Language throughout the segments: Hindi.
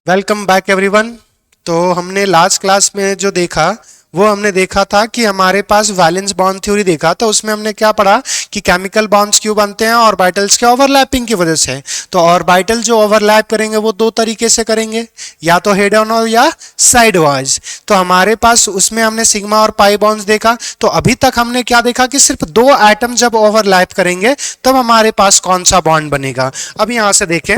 Welcome back everyone. तो हमने लास्ट क्लास में जो देखा वो हमने देखा था कि हमारे पास वैलेंस बॉन्ड थ्योरी देखा। तो उसमें हमने क्या पढ़ा कि केमिकल बॉन्ड्स क्यों बनते हैं, ऑर्बिटल्स के ओवरलैपिंग की वजह से। तो ऑर्बिटल जो ओवरलैप करेंगे वो दो तरीके से करेंगे, या तो हेड ऑन और या साइड वाइज। तो हमारे पास उसमें हमने सिग्मा और पाई बॉन्ड्स देखा। तो अभी तक हमने क्या देखा कि सिर्फ दो एटम जब ओवरलैप करेंगे तब हमारे पास कौन सा बॉन्ड बनेगा। अब यहां से देखें,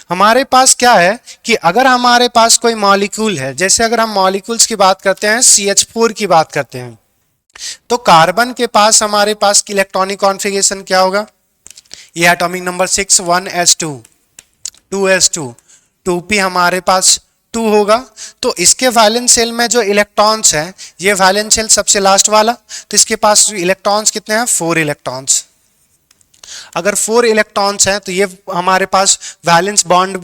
हमारे पास क्या है कि अगर हमारे पास कोई मॉलिक्यूल है, जैसे अगर हम मॉलिक्यूल्स की बात करते हैं, CH4 की बात करते हैं, तो कार्बन के पास हमारे पास की इलेक्ट्रॉनिक कॉन्फ़िगरेशन क्या होगा? ये atomic number 6 1s2 2s2 2p हमारे पास 2 होगा। तो इसके वैलेंस शेल में जो इलेक्ट्रॉन्स हैं, ये वैलेंस शेल सबसे लास्ट वाला, तो इसके पास इलेक्ट्रॉन्स कितने हैं? 4 इलेक्ट्रॉन्स। अगर 4 इलेक्ट्रॉन्स हैं तो ये हमारे पास वैलेंस बॉन्ड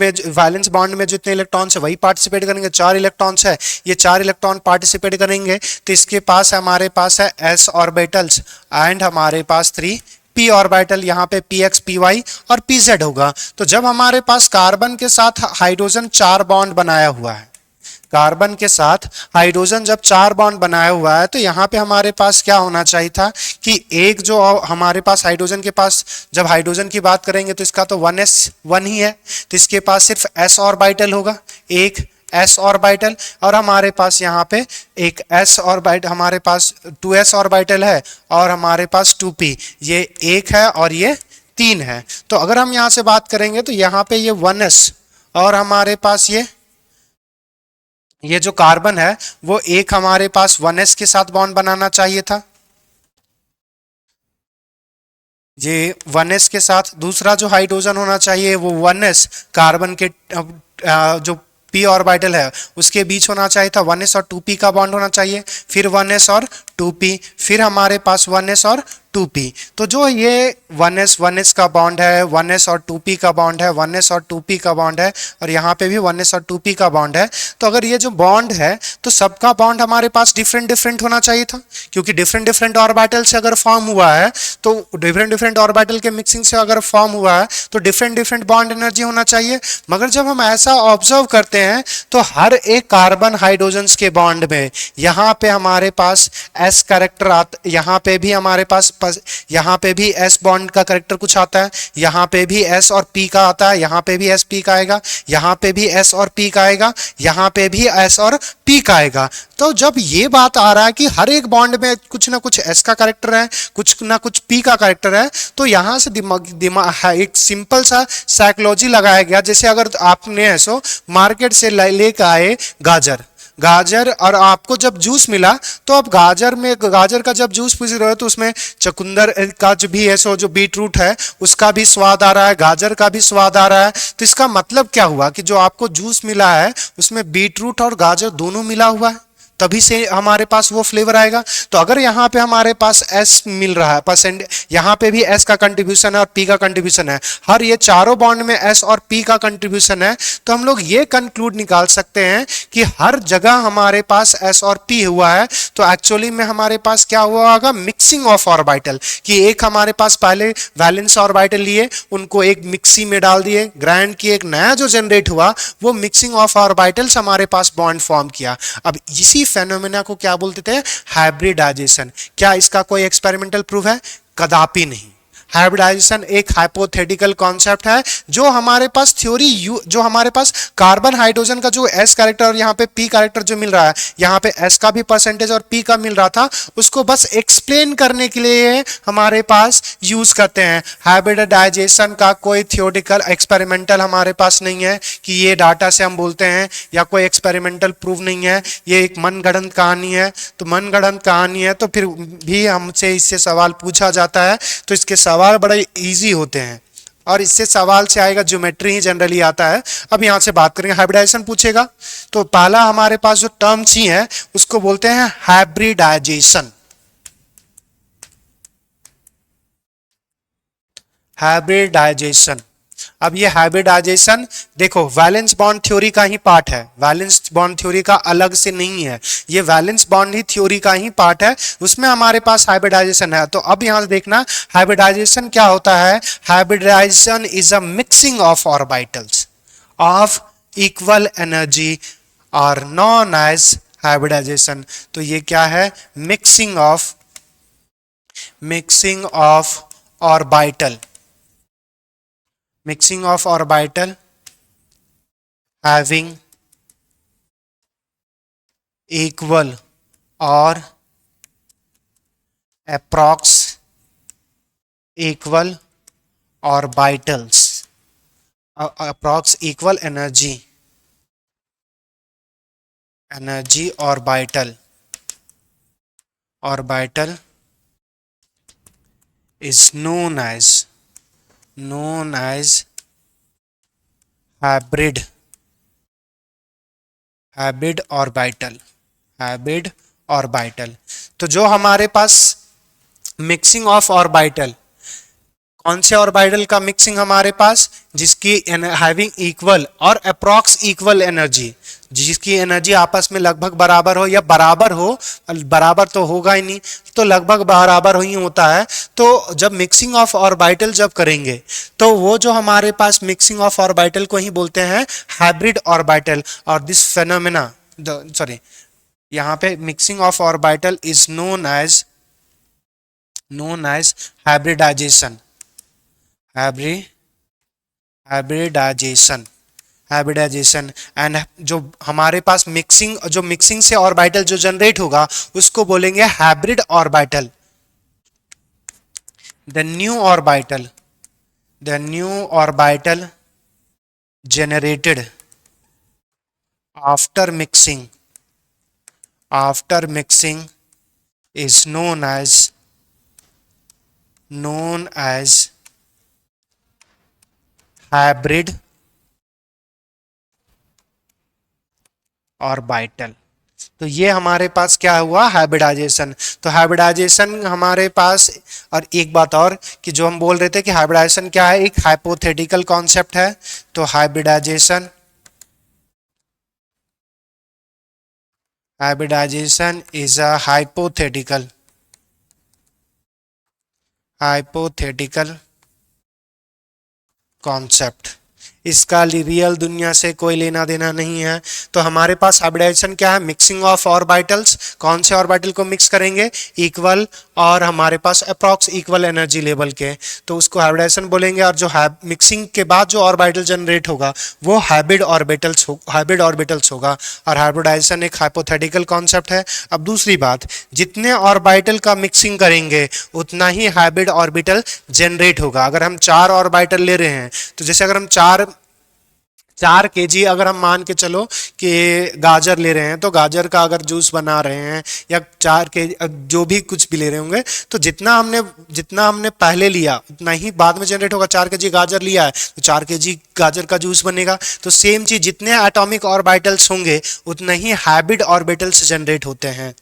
में जितने इलेक्ट्रॉन्स है वही पार्टिसिपेट करेंगे। 4 इलेक्ट्रॉन्स है, ये 4 इलेक्ट्रॉन पार्टिसिपेट करेंगे। तो इसके पास हमारे पास है s ऑर्बिटल्स एंड हमारे पास 3 p ऑर्बिटल, यहाँ पे px py और pz होगा। तो जब हमारे पास कार्बन के साथ हाइड्रोजन 4 बॉन्ड बनाया हुआ है, कार्बन के साथ हाइड्रोजन जब 4 बॉन्ड बनाया हुआ है, तो यहाँ पे हमारे पास क्या होना चाहिए था कि एक जो हमारे पास हाइड्रोजन के पास, जब हाइड्रोजन की बात करेंगे तो इसका तो 1s1 ही है, तो इसके पास सिर्फ s ऑर्बिटल होगा, एक s ऑर्बिटल। और हमारे पास यहाँ पे एक s ऑर्बिटल, हमारे पास 2s ऑर्बिटल है और हमारे पास 2p, ये एक है और ये 3 है। तो अगर हम यहाँ से बात करेंगे तो यहाँ पे ये 1s और हमारे पास ये जो कार्बन है वो एक हमारे पास 1s के साथ बॉन्ड बनाना चाहिए था, ये 1s के साथ। दूसरा जो हाइड्रोजन होना चाहिए वो 1s कार्बन के जो p ऑर्बिटल है उसके बीच होना चाहिए था, 1s और 2p का बॉन्ड होना चाहिए, फिर 1s और 2p, फिर हमारे पास 1s और 2p। तो जो ये 1s का बॉन्ड है, 1s और 2p का बॉन्ड है, 1s और 2p का बॉन्ड है, और यहाँ पे भी 1s और 2p का बॉन्ड है। तो अगर ये जो बॉन्ड है तो सबका बॉन्ड हमारे पास डिफरेंट डिफरेंट होना चाहिए था, क्योंकि डिफरेंट डिफरेंट ऑर्बिटल से अगर फॉर्म हुआ है, तो डिफरेंट डिफरेंट ऑर्बिटल के मिक्सिंग से अगर फॉर्म हुआ है तो डिफरेंट डिफरेंट बॉन्ड एनर्जी होना चाहिए। मगर जब हम ऐसा ऑब्जर्व करते हैं तो हर एक कार्बन हाइड्रोजन्स के बॉन्ड में यहाँ पे हमारे पास s कैरेक्टर आता, यहाँ पे भी हमारे पास यहाँ पे भी s बॉन्ड का कैरेक्टर कुछ आता है, यहाँ पे भी s और p का आता है, यहाँ पे भी s p का आएगा, यहाँ पे भी s और p का आएगा, यहाँ पे भी s और p का आएगा। तो जब ये बात आ रहा है कि हर एक बॉन्ड में कुछ ना कुछ s का कैरेक्टर है, कुछ ना कुछ p का कैरेक्टर है, तो यहाँ से दिमाग एक सिंपल सा साइकोलॉजी लगाया गया। जैसे अगर आपने ऐसो मार्केट से लेकर आए गाजर और आपको जब जूस मिला, तो अब गाजर का जब जूस पी रहे हो तो उसमें चुकंदर का जो भी है, सो जो बीट रूट है उसका भी स्वाद आ रहा है, गाजर का भी स्वाद आ रहा है। तो इसका मतलब क्या हुआ कि जो आपको जूस मिला है उसमें बीट रूट और गाजर दोनों मिला हुआ है, तभी से हमारे पास वो फ्लेवर आएगा। तो अगर यहाँ पे हमारे पास s मिल रहा है परसेंट, यहाँ पे भी s का कंट्रीब्यूशन है और p का कंट्रीब्यूशन है, हर ये चारों बॉन्ड में s और p का कंट्रीब्यूशन है, तो हम लोग ये कंक्लूड निकाल सकते हैं कि हर जगह हमारे पास s और p हुआ है। तो एक्चुअली में हमारे पास क्या हुआ होगा? मिक्सिंग ऑफ ऑर्बिटल, कि एक हमारे पास पहले वैलेंस ऑर्बिटल लिए, उनको एक मिक्सी में डाल दिए, ग्राइंड किए, एक नया जो जनरेट हुआ वो मिक्सिंग ऑफ ऑर्बिटल्स हमारे पास बॉन्ड फॉर्म किया। अब इसी फेनोमेना को क्या बोलते थे? हाइब्रिडाइजेशन। क्या इसका कोई एक्सपेरिमेंटल प्रूफ है? कदापि नहीं। हाइब्रिडाइजेशन एक हाइपोथेटिकल कॉन्सेप्ट है, जो हमारे पास थ्योरी जो हमारे पास कार्बन हाइड्रोजन का जो s कैरेक्टर और यहाँ पे p कैरेक्टर जो मिल रहा है, यहाँ पे s का भी परसेंटेज और p का मिल रहा था, उसको बस एक्सप्लेन करने के लिए हमारे पास यूज करते हैं। हाइब्रिडाइजेशन का कोई थियोरिटिकल एक्सपेरिमेंटल हमारे पास नहीं है कि ये डाटा से हम बोलते हैं, या कोई एक्सपेरिमेंटल प्रूफ नहीं है, ये एक मनगढ़ंत कहानी है। तो मनगढ़ंत कहानी है तो फिर भी हमसे इससे सवाल पूछा जाता है, तो इसके सवाल बड़े इजी होते हैं, और इससे सवाल से आएगा ज्योमेट्री ही जनरली आता है। अब यहां से बात करेंगे, हाइब्रिडाइजेशन पूछेगा तो पहला हमारे पास जो टर्म्स ही है उसको बोलते हैं हाइब्रिडाइजेशन। हाइब्रिडाइजेशन। अब ये हाइब्रिडाइजेशन देखो वैलेंस बॉन्ड थ्योरी का ही पार्ट है, वैलेंस बॉन्ड थ्योरी का अलग से नहीं है, ये वैलेंस बॉन्ड ही थ्योरी का ही पार्ट है, उसमें हमारे पास हाइब्रिडाइजेशन है। तो अब यहां से देखना हाइब्रिडाइजेशन क्या होता है। Hybridization is a mixing of orbitals of equal energy are known as hybridization. तो ये क्या है? Mixing of orbital, mixing of orbital having equal or approx equal orbitals, approx equal energy orbital is known as hybrid orbital. तो जो हमारे पास मिक्सिंग ऑफ ऑर्बिटल, कौन से ऑर्बिटल का मिक्सिंग हमारे पास? जिसकी हैविंग इक्वल और अप्रॉक्स इक्वल एनर्जी, जिसकी एनर्जी आपस में लगभग बराबर हो, या बराबर हो, बराबर तो होगा ही नहीं, तो लगभग बराबर ही होता है। तो जब मिक्सिंग ऑफ ऑर्बिटल जब करेंगे तो वो जो हमारे पास मिक्सिंग ऑफ ऑर्बिटल को ही बोलते हैं हाइब्रिड ऑर्बिटल। और दिस फेनोमेना, यहाँ पे mixing of orbital is known as hybridization, hybridization. And जो हमारे पास मिक्सिंग से ऑर्बिटल जो जनरेट होगा उसको बोलेंगे hybrid orbital. The new orbital generated after mixing is known as hybrid orbital. तो ये हमारे पास क्या हुआ? हाइब्रिडाइजेशन। तो हाइब्रिडाइजेशन हमारे पास, और एक बात और कि जो हम बोल रहे थे कि हाइब्रिडाइजेशन क्या है, एक हाइपोथेटिकल कॉन्सेप्ट है। तो hybridization is a hypothetical concept. इसका रियल दुनिया से कोई लेना देना नहीं है। तो हमारे पास हाइब्रिडाइजेशन क्या है? Mixing of orbitals. कौन से ऑर्बिटल को मिक्स करेंगे? इक्वल और हमारे पास अप्रॉक्स इक्वल एनर्जी लेवल के, तो उसको हाइब्रिडाइजेशन बोलेंगे। और जो मिक्सिंग के बाद जो ऑर्बिटल जनरेट होगा वो हाइब्रिड ऑर्बिटल्स होगा। और हाइब्रिडाइजेशन एक हाइपोथेटिकल कॉन्सेप्ट है। अब दूसरी बात, जितने ऑर्बिटल का मिक्सिंग करेंगे उतना ही हाइब्रिड ऑर्बिटल जनरेट होगा। अगर हम 4 ऑर्बिटल ले रहे हैं, तो जैसे अगर हम 4 kg अगर हम मान के चलो कि गाजर ले रहे हैं, तो गाजर का अगर जूस बना रहे हैं, या 4 kg जो भी कुछ भी ले रहे होंगे, तो जितना हमने पहले लिया उतना ही बाद में जनरेट होगा। 4 kg गाजर लिया है तो 4 kg गाजर का जूस बनेगा। तो सेम चीज, जितने एटॉमिक ऑर्बिटल्स होंगे उतना ही हाइब्रिड ऑर्बिटल्स जनरेट होते हैं।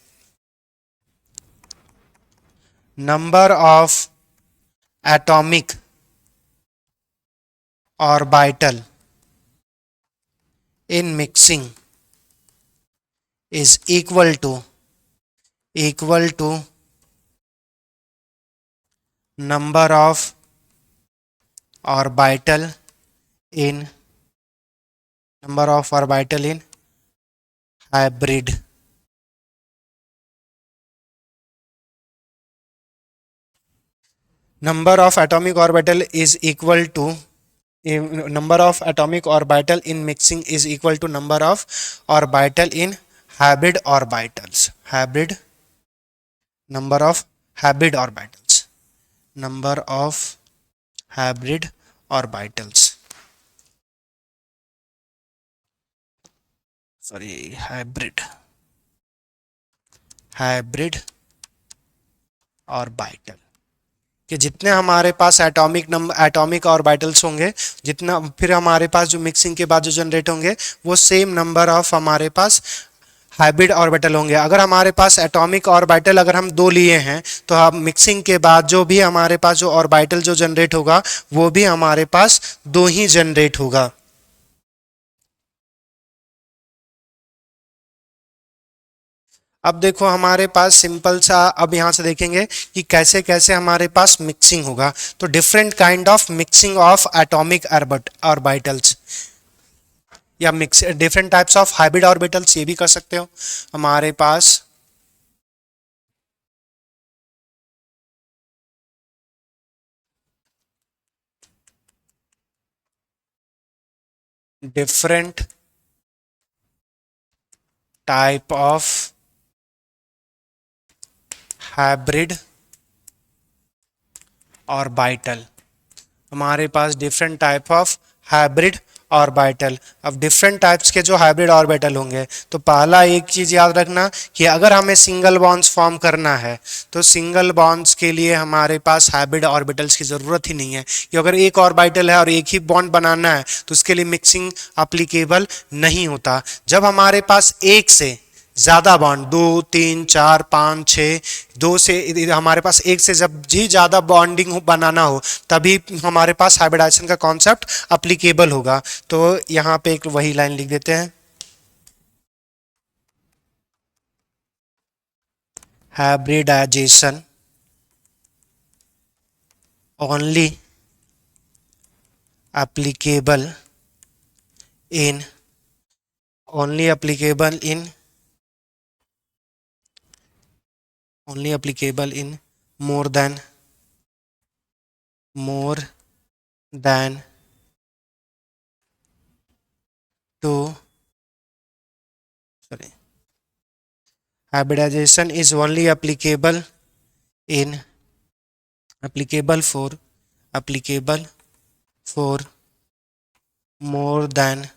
Number of atomic orbital in mixing is equal to number of orbital in hybrid। number of atomic orbital is equal to number of atomic orbital in mixing is equal to number of orbital in hybrid orbitals। number of hybrid orbitals, sorry, hybrid orbital कि जितने हमारे पास एटॉमिक ऑर्बिटल्स होंगे, जितना फिर हमारे पास जो मिक्सिंग के बाद जो जनरेट होंगे, वो सेम नंबर ऑफ हमारे पास हाइब्रिड ऑर्बिटल होंगे। अगर हमारे पास एटॉमिक ऑर्बिटल अगर हम 2 लिए हैं, तो हम मिक्सिंग के बाद जो भी हमारे पास जो ऑर्बिटल जो जनरेट होगा वो भी हमारे पास 2 ही जनरेट होगा। अब देखो हमारे पास सिंपल सा, अब यहाँ से देखेंगे कि कैसे कैसे हमारे पास मिक्सिंग होगा। तो different kind of mixing of atomic orbitals. या mix different types of hybrid orbitals, ये भी कर सकते हो। हमारे पास different type of hybrid orbital, हमारे पास different type of hybrid orbital. अब डिफरेंट टाइप्स के जो हाइब्रिड ऑर्बिटल होंगे, तो पहला एक चीज याद रखना कि अगर हमें सिंगल बॉन्ड्स फॉर्म करना है तो सिंगल बॉन्ड्स के लिए हमारे पास हाइब्रिड ऑर्बिटल्स की जरूरत ही नहीं है, कि अगर एक ऑर्बिटल है और एक ही बॉन्ड बनाना है तो उसके लिए मिक्सिंग अप्लीकेबल नहीं होता। जब हमारे पास एक से ज्यादा बॉन्ड, 2 3 4 5 6, दो से हमारे पास एक से जब जी ज्यादा बॉन्डिंग बनाना हो तभी हमारे पास हाइब्रिडाइजेशन का कॉन्सेप्ट अप्लीकेबल होगा। तो यहाँ पे एक वही लाइन लिख देते हैं, hybridization only applicable in only applicable in only applicable in more than two, sorry, hybridization is only applicable in applicable for more than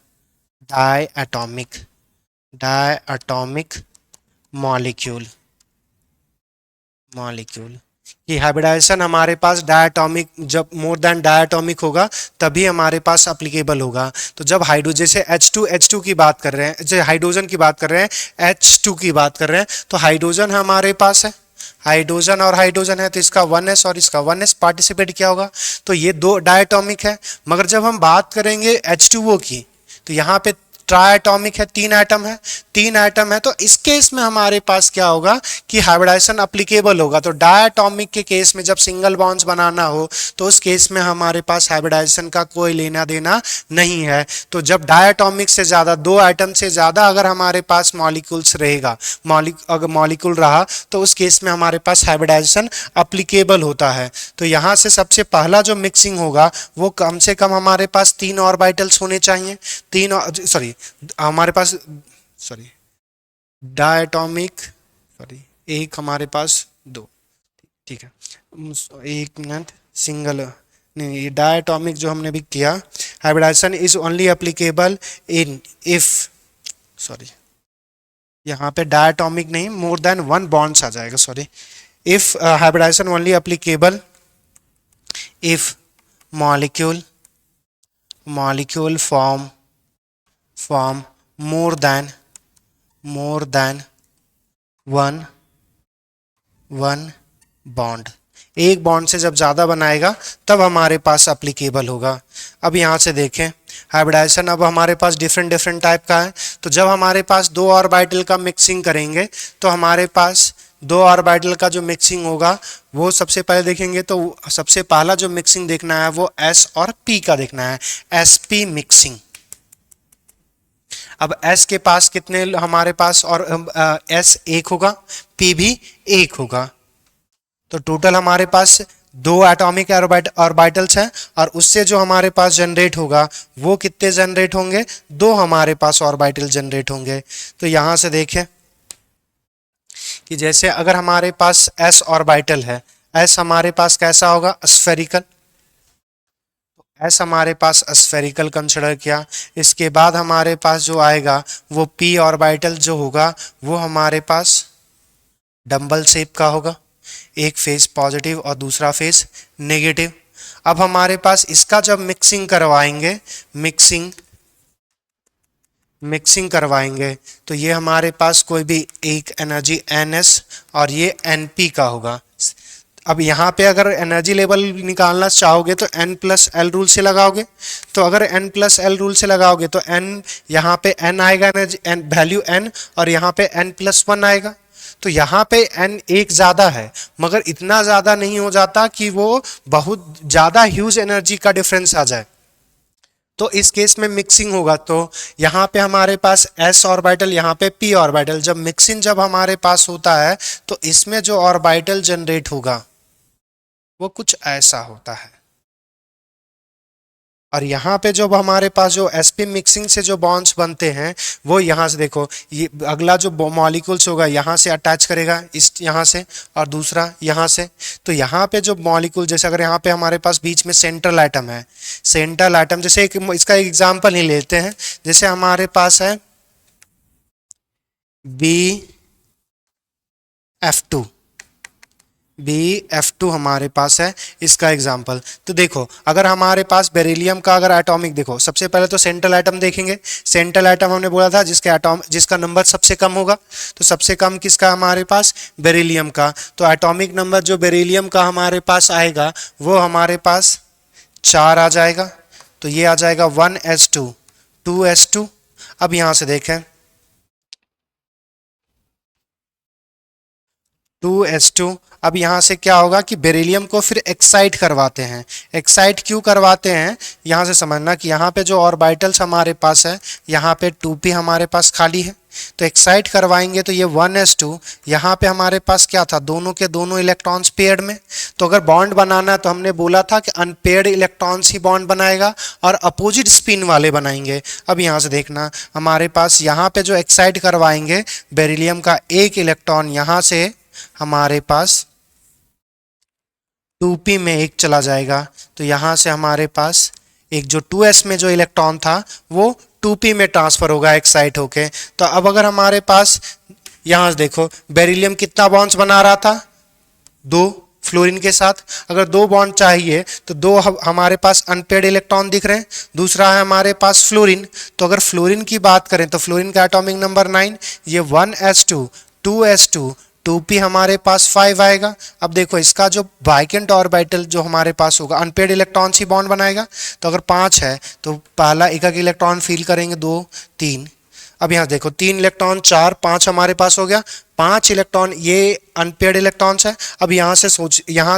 diatomic molecule कि हाइब्रिडाइजेशन हमारे पास डायटोमिक, जब मोर देन डायटोमिक होगा तभी हमारे पास अप्लीकेबल होगा। तो जब हाइड्रोजन, जैसे H2 की बात कर रहे हैं, जैसे हाइड्रोजन की बात कर रहे हैं, H2 की बात कर रहे हैं, तो हाइड्रोजन हमारे पास है, हाइड्रोजन और हाइड्रोजन है, तो इसका 1s और इसका 1s पार्टिसिपेट किया होगा, तो ये दो डायटोमिक है। मगर जब हम बात करेंगे H2O की, तो यहाँ पे ट्राइएटॉमिक है, 3 एटम है, तो इस केस में हमारे पास क्या होगा कि हाइब्रिडाइजेशन अप्लीकेबल होगा। तो डायटॉमिक के केस में जब सिंगल बॉन्ड्स बनाना हो तो उस केस में हमारे पास हाइब्रिडाइजेशन का कोई लेना देना नहीं है। तो जब डायटॉमिक से ज्यादा, 2 एटम से ज्यादा अगर हमारे पास मॉलिक्यूल्स रहेगा, अगर मॉलिक्यूल रहा, तो उस केस में हमारे पास हाइब्रिडाइजेशन अप्लीकेबल होता है। तो यहाँ से सबसे पहला जो मिक्सिंग होगा वो कम से कम हमारे पास 3 ऑर्बिटल्स होने चाहिए, हमारे पास डायटोमिक, एक हमारे पास 2, ठीक है, एक मिनट, सिंगल नहीं, ये डायटोमिक जो हमने भी किया, hybridization is only applicable in if, यहाँ पे डायटोमिक नहीं, मोर देन 1 बॉन्ड्स आ जाएगा, if hybridization only applicable if molecule form more than one bond, एक बॉन्ड से जब ज्यादा बनाएगा तब हमारे पास अप्लीकेबल होगा। अब यहाँ से देखें हाइब्रिडाइजेशन, अब हमारे पास डिफरेंट टाइप का है। तो जब हमारे पास 2 ऑर्बिटल का मिक्सिंग करेंगे तो हमारे पास 2 ऑर्बिटल का जो मिक्सिंग होगा वो सबसे पहले देखेंगे, तो सबसे पहला जो मिक्सिंग देखना है वो S और P का देखना है, sp मिक्सिंग। अब S के पास कितने हमारे पास, और S 1 होगा, P भी 1 होगा, तो टोटल हमारे पास 2 एटॉमिक ऑर्बिटल्स हैं, और उससे जो हमारे पास जनरेट होगा वो कितने जनरेट होंगे, 2 हमारे पास ऑर्बिटल जनरेट होंगे। तो यहां से देखें कि जैसे अगर हमारे पास S ऑर्बिटल है, S हमारे पास कैसा होगा, स्फेरिकल, S हमारे पास स्फेरिकल कंसिडर किया। इसके बाद हमारे पास जो आएगा वो P ऑर्बिटल जो होगा वो हमारे पास डंबल शेप का होगा, एक फेस पॉजिटिव और दूसरा फेस नेगेटिव। अब हमारे पास इसका जब मिक्सिंग करवाएंगे तो ये हमारे पास कोई भी एक एनर्जी NS और ये NP का होगा। अब यहाँ पे अगर एनर्जी लेवल निकालना चाहोगे तो N+L रूल से लगाओगे, तो अगर N+L रूल से लगाओगे तो N, यहाँ पे N आएगा, एनर्जी वैल्यू N, और यहाँ पे N+1 आएगा। तो यहाँ पे N एक ज़्यादा है, मगर इतना ज़्यादा नहीं हो जाता कि वो बहुत ज़्यादा ह्यूज एनर्जी का डिफरेंस आ जाए। तो इस केस में मिक्सिंग होगा तो यहाँ पे हमारे पास s ऑर्बिटल, यहाँ पे p ऑर्बिटल। जब मिक्सिंग जब हमारे पास होता है तो इसमें जो ऑर्बिटल जनरेट होगा वो कुछ ऐसा होता है। और यहाँ पे जो हमारे पास जो sp मिक्सिंग से जो बॉन्ड्स बनते हैं वो यहाँ से देखो, ये अगला जो मॉलिक्यूल्स होगा यहाँ से अटैच करेगा इस यहाँ से, और दूसरा यहाँ से। तो यहाँ पे जो मॉलिक्यूल, जैसे अगर यहाँ पे हमारे पास बीच में सेंट्रल एटम है, सेंट्रल एटम जैसे एक इसका एक एग्जांपल ही लेते हैं, जैसे हमारे पास है BF2, BF2 हमारे पास है, इसका एग्जाम्पल। तो देखो अगर हमारे पास बेरिलियम का अगर एटॉमिक, देखो सबसे पहले तो सेंट्रल एटम देखेंगे। सेंट्रल एटम हमने बोला था जिसके एटॉम जिसका नंबर सबसे कम होगा, तो सबसे कम किसका हमारे पास, बेरिलियम का। तो एटॉमिक नंबर जो बेरिलियम का हमारे पास आएगा वो हमारे पास 4 आ जाएगा। तो ये आ जाएगा 1s2 2s2। अब यहाँ से देखें 2s2। अब यहाँ से क्या होगा कि बेरिलियम को फिर एक्साइट करवाते हैं। एक्साइट क्यों करवाते हैं, यहाँ से समझना कि यहाँ पे जो ऑर्बिटल्स हमारे पास है, यहाँ पे 2p हमारे पास खाली है, तो एक्साइट करवाएंगे तो ये 1s2। यहाँ पे हमारे पास क्या था, दोनों के दोनों इलेक्ट्रॉन्स पेयर्ड में। तो अगर बॉन्ड बनाना है तो हमने बोला था कि अनपेयर्ड इलेक्ट्रॉन्स ही बॉन्ड बनाएगा और अपोजिट स्पिन वाले बनाएंगे। अब यहाँ से देखना हमारे पास यहाँ पे जो एक्साइट करवाएंगे बेरिलियम का एक इलेक्ट्रॉन यहाँ से हमारे पास 2p में एक चला जाएगा, तो यहाँ से हमारे पास एक जो 2s में जो इलेक्ट्रॉन था वो 2p में ट्रांसफर होगा एक्साइट होके। तो अब अगर हमारे पास यहाँ से देखो बेरिलियम कितना बॉन्ड्स बना रहा था, 2 फ्लोरीन के साथ। अगर 2 बॉन्ड चाहिए तो 2 हमारे पास अनपेयर्ड इलेक्ट्रॉन दिख रहे हैं, दूसरा है हमारे पास फ्लोरीन। तो अगर फ्लोरीन की बात करें तो फ्लोरीन का एटॉमिक नंबर 9, ये 1s2 2s2 2p हमारे पास 5 आएगा। अब देखो इसका जो वाइकेंट ऑर्बिटल जो हमारे पास होगा, अनपेयर्ड इलेक्ट्रॉन ही बॉन्ड बनाएगा। तो अगर 5 है तो पहला एक एक इलेक्ट्रॉन फील करेंगे, 2 3। अब यहाँ देखो 3 इलेक्ट्रॉन 4 5 हमारे पास हो गया, 5 इलेक्ट्रॉन ये अनपेयर्ड इलेक्ट्रॉन्स है। अब यहाँ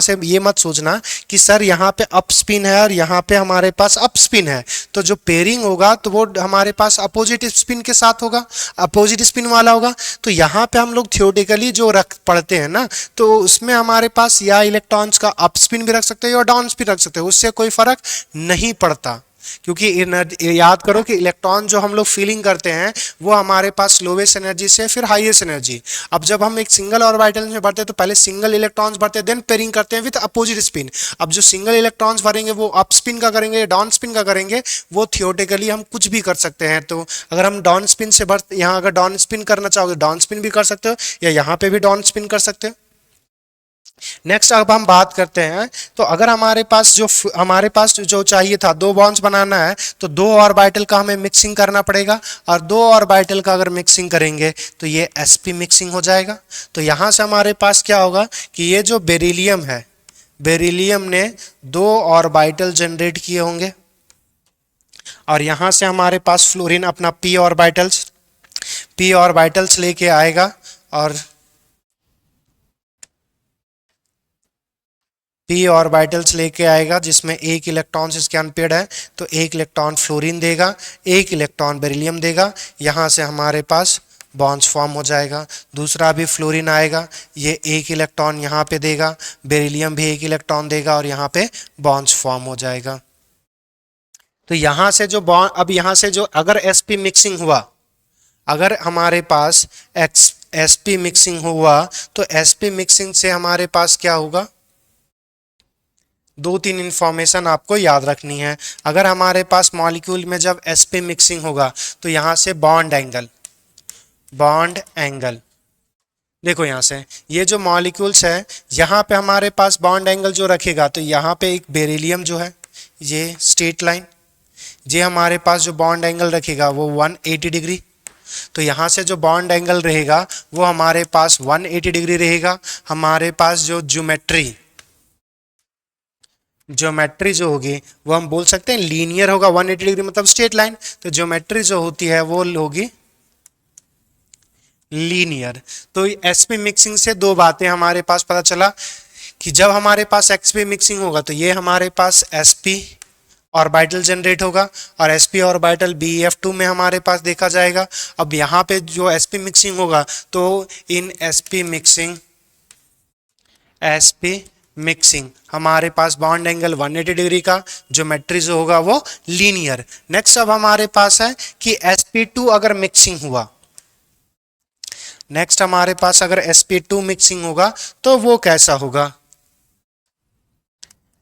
से ये मत सोचना कि सर यहाँ पे अप स्पिन है और यहाँ पे हमारे पास अप स्पिन है, तो जो पेयरिंग होगा तो वो हमारे पास अपोजिट स्पिन के साथ होगा, अपोजिट स्पिन वाला होगा। तो यहाँ पे हम लोग थियोरेटिकली जो पढ़ते हैं ना, तो उसमें हमारे पास या इलेक्ट्रॉन्स का अप स्पिन भी रख सकते हैं या डाउन स्पिन रख सकते हैं, उससे कोई फर्क नहीं पड़ता। क्योंकि याद करो कि इलेक्ट्रॉन जो हम लोग फीलिंग करते हैं वो हमारे पास लोवेस्ट एनर्जी से फिर हाईएस्ट एनर्जी। अब जब हम एक सिंगल ऑर्बिटल में बढ़ते हैं तो पहले सिंगल इलेक्ट्रॉन्स भरते हैं, देन पेयरिंग करते हैं विद अपोजिट स्पिन। अब जो सिंगल इलेक्ट्रॉन्स भरेंगे वो अप स्पिन का करेंगे, डाउन स्पिन का करेंगे, वो थियोरेटिकली हम कुछ भी कर सकते हैं। तो अगर हम डाउन स्पिन से यहाँ अगर डाउन स्पिन करना चाहोगे डाउन स्पिन भी कर सकते हो, या यहाँ पे भी डाउन स्पिन कर सकते हो। नेक्स्ट अब हम बात करते हैं, तो अगर हमारे पास जो चाहिए था 2 बॉन्ड्स बनाना है तो 2 ऑर्बिटल का हमें मिक्सिंग करना पड़ेगा, और 2 ऑर्बिटल का अगर मिक्सिंग करेंगे तो ये sp मिक्सिंग हो जाएगा। तो यहाँ से हमारे पास क्या होगा कि ये जो बेरिलियम है, बेरिलियम ने 2 ऑर्बिटल जनरेट किए होंगे, और यहाँ से हमारे पास फ्लोरीन अपना p ऑर्बिटल्स लेके आएगा, और p ऑर्बिटल्स लेके आएगा जिसमें एक इलेक्ट्रॉन इसके अनपेयर्ड है, तो एक इलेक्ट्रॉन फ्लोरीन देगा, एक इलेक्ट्रॉन बेरिलियम देगा। यहाँ से हमारे पास बॉन्ड्स फॉर्म हो जाएगा। दूसरा भी फ्लोरीन आएगा, ये एक इलेक्ट्रॉन यहाँ पे देगा, बेरिलियम भी एक इलेक्ट्रॉन देगा, और यहाँ पे बॉन्ड्स फॉर्म हो जाएगा। तो यहाँ से जो बॉन्ड, अब यहाँ से जो अगर sp मिक्सिंग हुआ, अगर हमारे पास sp मिक्सिंग हुआ तो sp मिक्सिंग से हमारे पास क्या होगा, 2-3 इंफॉर्मेशन आपको याद रखनी है। अगर हमारे पास मॉलिक्यूल में जब sp मिक्सिंग होगा तो यहाँ से बॉन्ड एंगल देखो, यहाँ से ये जो मॉलिक्यूल्स है यहाँ पे हमारे पास बॉन्ड एंगल जो रखेगा, तो यहाँ पे एक बेरिलियम जो है ये स्ट्रेट लाइन, ये हमारे पास जो बॉन्ड एंगल रखेगा वो 180 डिग्री। तो यहाँ से जो बॉन्ड एंगल रहेगा वो हमारे पास 180 डिग्री रहेगा। हमारे पास जो ज्योमेट्री जो होगी वो हम बोल सकते हैं लीनियर होगा, 180 डिग्री मतलब स्ट्रेट लाइन। तो ज्योमेट्री जो होती है वो होगी लीनियर। तो sp मिक्सिंग से 2 बातें हमारे पास पता चला कि जब हमारे पास sp मिक्सिंग होगा तो ये हमारे पास sp ऑर्बिटल जनरेट होगा और sp ऑर्बिटल BeF2 में हमारे पास देखा जाएगा। अब यहाँ पे जो sp मिक्सिंग होगा तो इन sp मिक्सिंग हमारे पास बॉन्ड एंगल 180 डिग्री का, ज्योमेट्री जो होगा वो लीनियर। नेक्स्ट अब हमारे पास है कि sp2 अगर मिक्सिंग हुआ, नेक्स्ट हमारे पास अगर sp2 मिक्सिंग होगा तो वो कैसा होगा।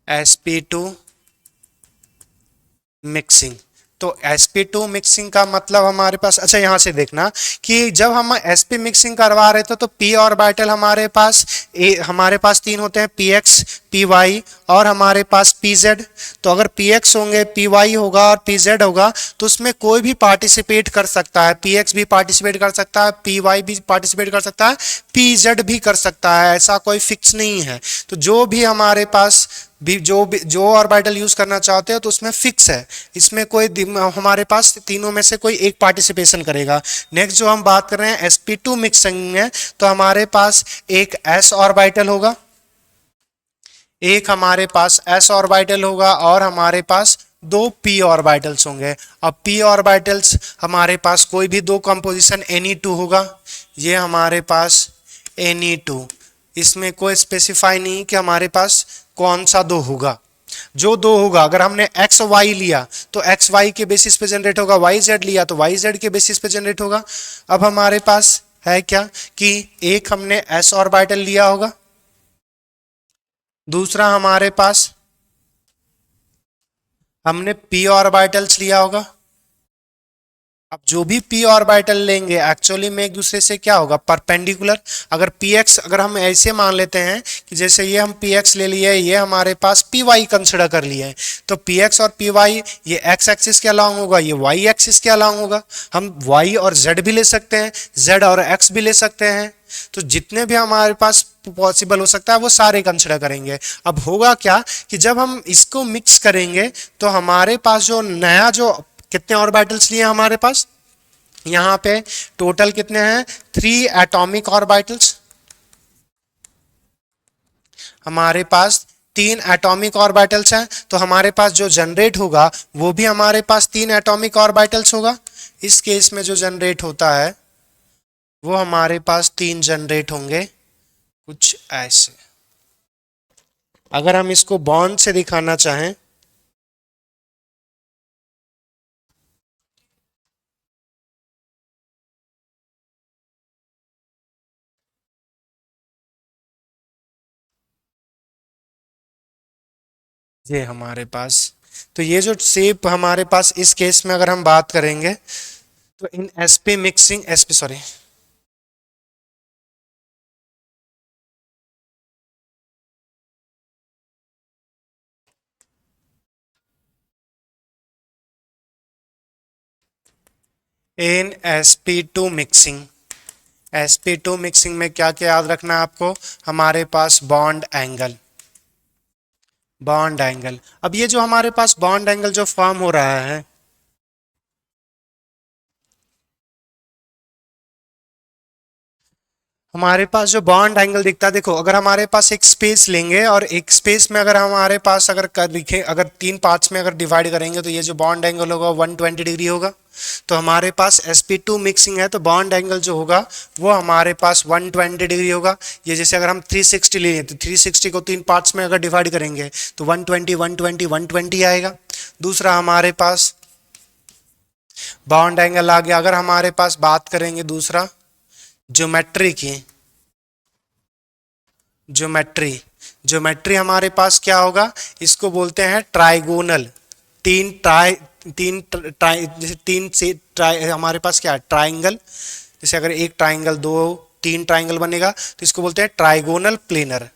sp2 मिक्सिंग, तो sp2 मिक्सिंग का मतलब हमारे पास, अच्छा यहां से देखना कि जब हम sp मिक्सिंग करवा रहे थे तो p ऑर्बिटल हमारे पास तीन होते हैं, px py और हमारे पास pz। तो अगर px होंगे, py होगा और pz होगा तो उसमें कोई भी पार्टिसिपेट कर सकता है, px भी पार्टिसिपेट कर सकता है, py भी पार्टिसिपेट कर सकता है, pz भी कर सकता है, ऐसा कोई फिक्स नहीं है। तो जो भी हमारे पास जो ऑर्बिटल यूज करना चाहते हो तो उसमें फिक्स है, इसमें कोई हमारे पास तीनों में से कोई एक पार्टिसिपेशन करेगा। नेक्स्ट जो हम बात कर रहे हैं sp2 मिक्सिंग में, तो हमारे पास एक s ऑर्बिटल होगा, एक हमारे पास s ऑर्बिटल होगा और हमारे पास दो p ऑर्बिटल्स होंगे। अब p ऑर्बिटल्स हमारे पास कोई भी दो कंपोजिशन Ne2 होगा, ये हमारे पास Ne2, इसमें कोई स्पेसिफाई नहीं कि हमारे पास कौन सा दो होगा, जो दो होगा। अगर हमने एक्स वाई लिया तो एक्स वाई के बेसिस पे जनरेट होगा, वाई जेड लिया तो वाई जेड के बेसिस पे जनरेट होगा। अब हमारे पास है क्या कि एक हमने एस ऑर्बिटल लिया होगा, दूसरा हमारे पास हमने पी ऑर्बिटल्स लिया होगा। अब जो भी p ऑर्बिटल लेंगे एक्चुअली में एक दूसरे से क्या होगा, परपेंडिकुलर। अगर px, अगर हम ऐसे मान लेते हैं कि जैसे ये हम px ले लिए, ये हमारे पास py कंसिडर कर लिए हैं, तो px और py ये x एक्सिस के अलोंग होगा, ये y एक्सिस के अलोंग होगा। हम y और z भी ले सकते हैं, z और x भी ले सकते हैं, तो जितने भी हमारे पास पॉसिबल हो सकता है वो सारे कंसिडर करेंगे। अब होगा क्या कि जब हम इसको मिक्स करेंगे तो हमारे पास जो नया जो कितने ऑर्बिटल्स लिए हमारे पास, यहां पे टोटल कितने हैं, 3 एटॉमिक ऑर्बिटल्स। हमारे पास 3 एटॉमिक ऑर्बिटल्स हैं, तो हमारे पास जो जनरेट होगा वो भी हमारे पास 3 एटॉमिक ऑर्बिटल्स होगा। इस केस में जो जनरेट होता है वो हमारे पास 3 जनरेट होंगे, कुछ ऐसे। अगर हम इसको बॉन्ड से दिखाना चाहें, ये हमारे पास, तो ये जो शेप हमारे पास इस केस में अगर हम बात करेंगे तो इन sp मिक्सिंग sp सॉरी इन sp2 मिक्सिंग, sp2 मिक्सिंग में क्या क्या याद रखना है आपको, हमारे पास बॉन्ड एंगल, बॉन्ड एंगल। अब ये जो हमारे पास बॉन्ड एंगल जो फॉर्म हो रहा है, हमारे पास जो बॉन्ड एंगल दिखता है, देखो अगर हमारे पास एक स्पेस लेंगे और एक स्पेस में अगर हमारे पास अगर लिखे, अगर 3 पार्ट्स में अगर डिवाइड करेंगे तो ये जो बॉन्ड एंगल होगा 120 डिग्री होगा। तो हमारे पास sp2 मिक्सिंग है तो बॉन्ड एंगल जो होगा वो हमारे पास 120 डिग्री होगा। ये जैसे अगर हम 360 ले तो 360 को 3 पार्ट्स में अगर डिवाइड करेंगे तो 120 120 120 आएगा। दूसरा हमारे पास बॉन्ड एंगल आ गया। अगर हमारे पास बात करेंगे दूसरा ज्योमेट्री की, ज्योमेट्री हमारे पास क्या होगा, इसको बोलते हैं ट्राइगोनल। हमारे पास क्या है, ट्राइंगल। जैसे अगर एक ट्राइंगल, 2 3 ट्राइंगल बनेगा तो इसको बोलते हैं ट्राइगोनल प्लेनर,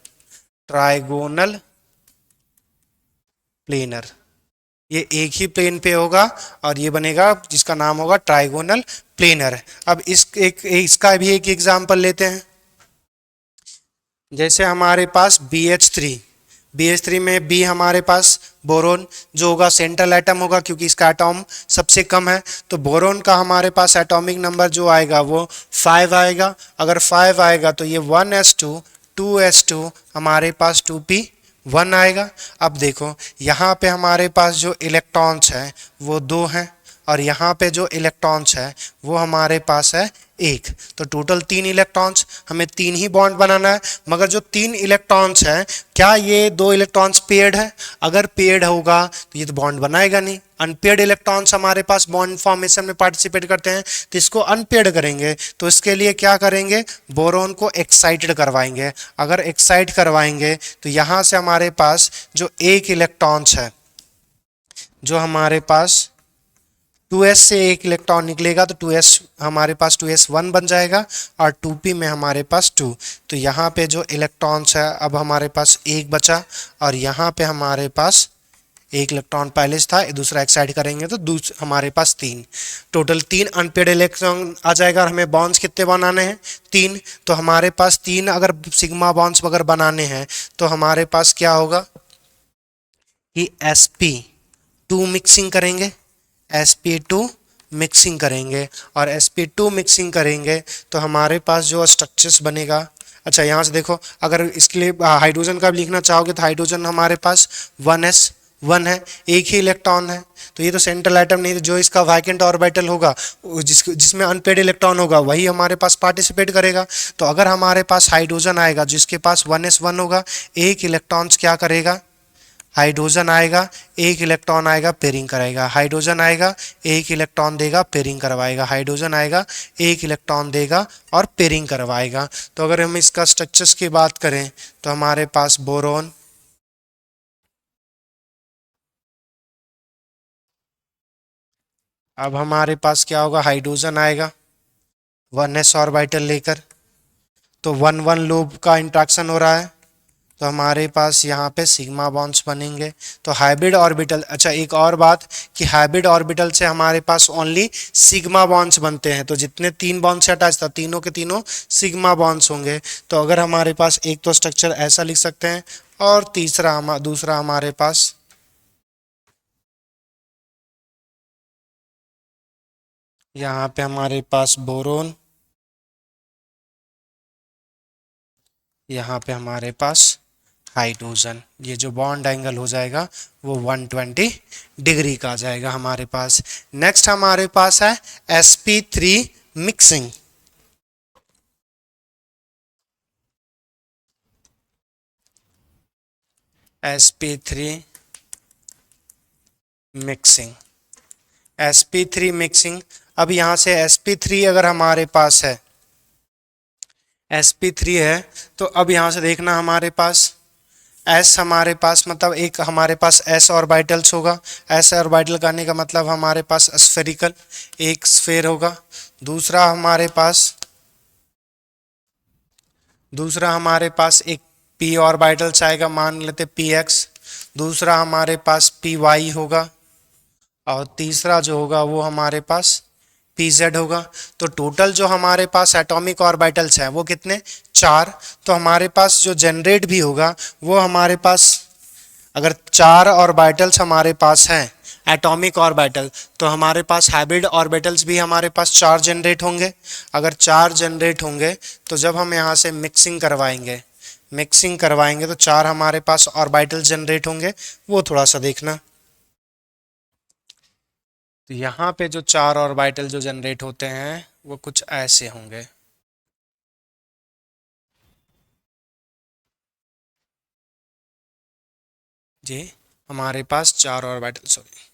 ट्राइगोनल प्लेनर। ये एक ही प्लेन पे होगा और ये बनेगा जिसका नाम होगा ट्राइगोनल प्लेनर। अब इसका भी एक एग्जांपल लेते हैं। जैसे हमारे पास BH3 में B हमारे पास बोरोन जो होगा सेंट्रल एटम होगा, क्योंकि इसका एटॉम सबसे कम है। तो बोरोन का हमारे पास एटॉमिक नंबर जो आएगा वो 5 आएगा। अगर 5 आएगा तो ये 1s2 2s2 हमारे पास 2p 1 आएगा। अब देखो यहाँ पे हमारे पास जो इलेक्ट्रॉन्स है वो 2 हैं और यहाँ पे जो इलेक्ट्रॉन्स है वो हमारे पास है 1। तो टोटल 3 इलेक्ट्रॉन्स, हमें 3 ही बॉन्ड बनाना है। मगर जो 3 इलेक्ट्रॉन्स हैं, क्या ये 2 इलेक्ट्रॉन्स पेयर्ड है? अगर पेयर्ड होगा तो ये तो बॉन्ड बनाएगा नहीं। अनपेयर्ड इलेक्ट्रॉन्स हमारे पास बॉन्ड फॉर्मेशन में पार्टिसिपेट करते हैं, तो इसको अनपेयर्ड करेंगे। तो इसके लिए क्या करेंगे? बोरोन को एक्साइटेड करवाएंगे। अगर एक्साइट करवाएंगे तो यहाँ से हमारे पास जो 1 इलेक्ट्रॉन्स है, जो हमारे पास 2s से 1 इलेक्ट्रॉन निकलेगा तो 2s हमारे पास 2s1 बन जाएगा और 2p में हमारे पास 2। तो यहाँ पे जो इलेक्ट्रॉन्स है अब हमारे पास 1 बचा और यहाँ पे हमारे पास 1 इलेक्ट्रॉन पहले से था, दूसरा एक्साइड करेंगे तो हमारे पास 3। टोटल 3 अनपेड इलेक्ट्रॉन आ जाएगा और हमें बॉन्ड्स कितने बनाने हैं? 3। तो हमारे पास 3 अगर सिग्मा बॉन्ड्स अगर बनाने हैं तो हमारे पास क्या होगा कि sp2 मिक्सिंग करेंगे, sp2 मिक्सिंग करेंगे और sp2 मिक्सिंग करेंगे तो हमारे पास जो स्ट्रक्चर्स बनेगा। अच्छा यहाँ से देखो, अगर इसके लिए हाइड्रोजन का लिखना चाहोगे तो हाइड्रोजन हमारे पास 1s1 है, एक ही इलेक्ट्रॉन है। तो ये तो सेंट्रल एटम नहीं, जो इसका वैकेंट ऑर्बिटल होगा जिसमें अनपेड इलेक्ट्रॉन होगा वही हमारे पास पार्टिसिपेट करेगा। तो अगर हमारे पास हाइड्रोजन आएगा जिसके पास 1s1 होगा, एक इलेक्ट्रॉन्स क्या करेगा? हाइड्रोजन आएगा, एक इलेक्ट्रॉन आएगा पेयरिंग कराएगा, हाइड्रोजन आएगा एक इलेक्ट्रॉन देगा पेयरिंग करवाएगा, हाइड्रोजन आएगा एक इलेक्ट्रॉन देगा और पेयरिंग करवाएगा। तो अगर हम इसका स्ट्रक्चर्स की बात करें तो हमारे पास बोरोन, अब हमारे पास क्या होगा? हाइड्रोजन आएगा 1s ऑर्बिटल लेकर, तो 1 1 लोब का इंट्रैक्शन हो रहा है तो हमारे पास यहाँ पे सिग्मा बॉन्ड्स बनेंगे। तो हाइब्रिड ऑर्बिटल, अच्छा एक और बात कि हाइब्रिड ऑर्बिटल से हमारे पास ओनली सिग्मा बॉन्ड्स बनते हैं। तो जितने 3 बॉन्ड्स से अटैच था तीनों के तीनों सिग्मा बॉन्ड्स होंगे। तो अगर हमारे पास एक तो स्ट्रक्चर ऐसा लिख सकते हैं और दूसरा हमारे पास यहाँ पे हमारे पास बोरोन, यहाँ पे हमारे पास हाइड्रोजन। ये जो बॉन्ड एंगल हो जाएगा वो 120 डिग्री का आ जाएगा हमारे पास। नेक्स्ट हमारे पास है sp3 mixing. sp3 mixing, sp3 mixing. अब यहाँ से sp3 अगर हमारे पास है, sp3 है तो अब यहाँ से देखना हमारे पास s, हमारे पास मतलब एक हमारे पास s ऑर्बिटल्स होगा। s ऑर्बिटल करने का मतलब हमारे पास स्फेरिकल एक स्फेयर होगा। दूसरा हमारे पास एक p ऑर्बिटल्स आएगा, मान लेते px। दूसरा हमारे पास py होगा और तीसरा जो होगा वो हमारे पास pz होगा। तो टोटल जो हमारे पास एटॉमिक ऑर्बिटल्स हैं वो कितने? 4। तो हमारे पास जो जनरेट भी होगा वो हमारे पास, अगर 4 ऑर्बिटल्स हमारे पास हैं एटॉमिक ऑर्बिटल, तो हमारे पास हाइब्रिड ऑर्बिटल्स भी हमारे पास 4 जनरेट होंगे। अगर 4 जनरेट होंगे तो जब हम यहाँ से मिक्सिंग करवाएंगे तो 4 हमारे पास ऑर्बिटल जनरेट होंगे। वो थोड़ा सा देखना, तो यहाँ पे जो 4 ऑर्बिटल जो जनरेट होते हैं वो कुछ ऐसे होंगे। जी हमारे पास 4 ऑर्बिटल्स होंगे।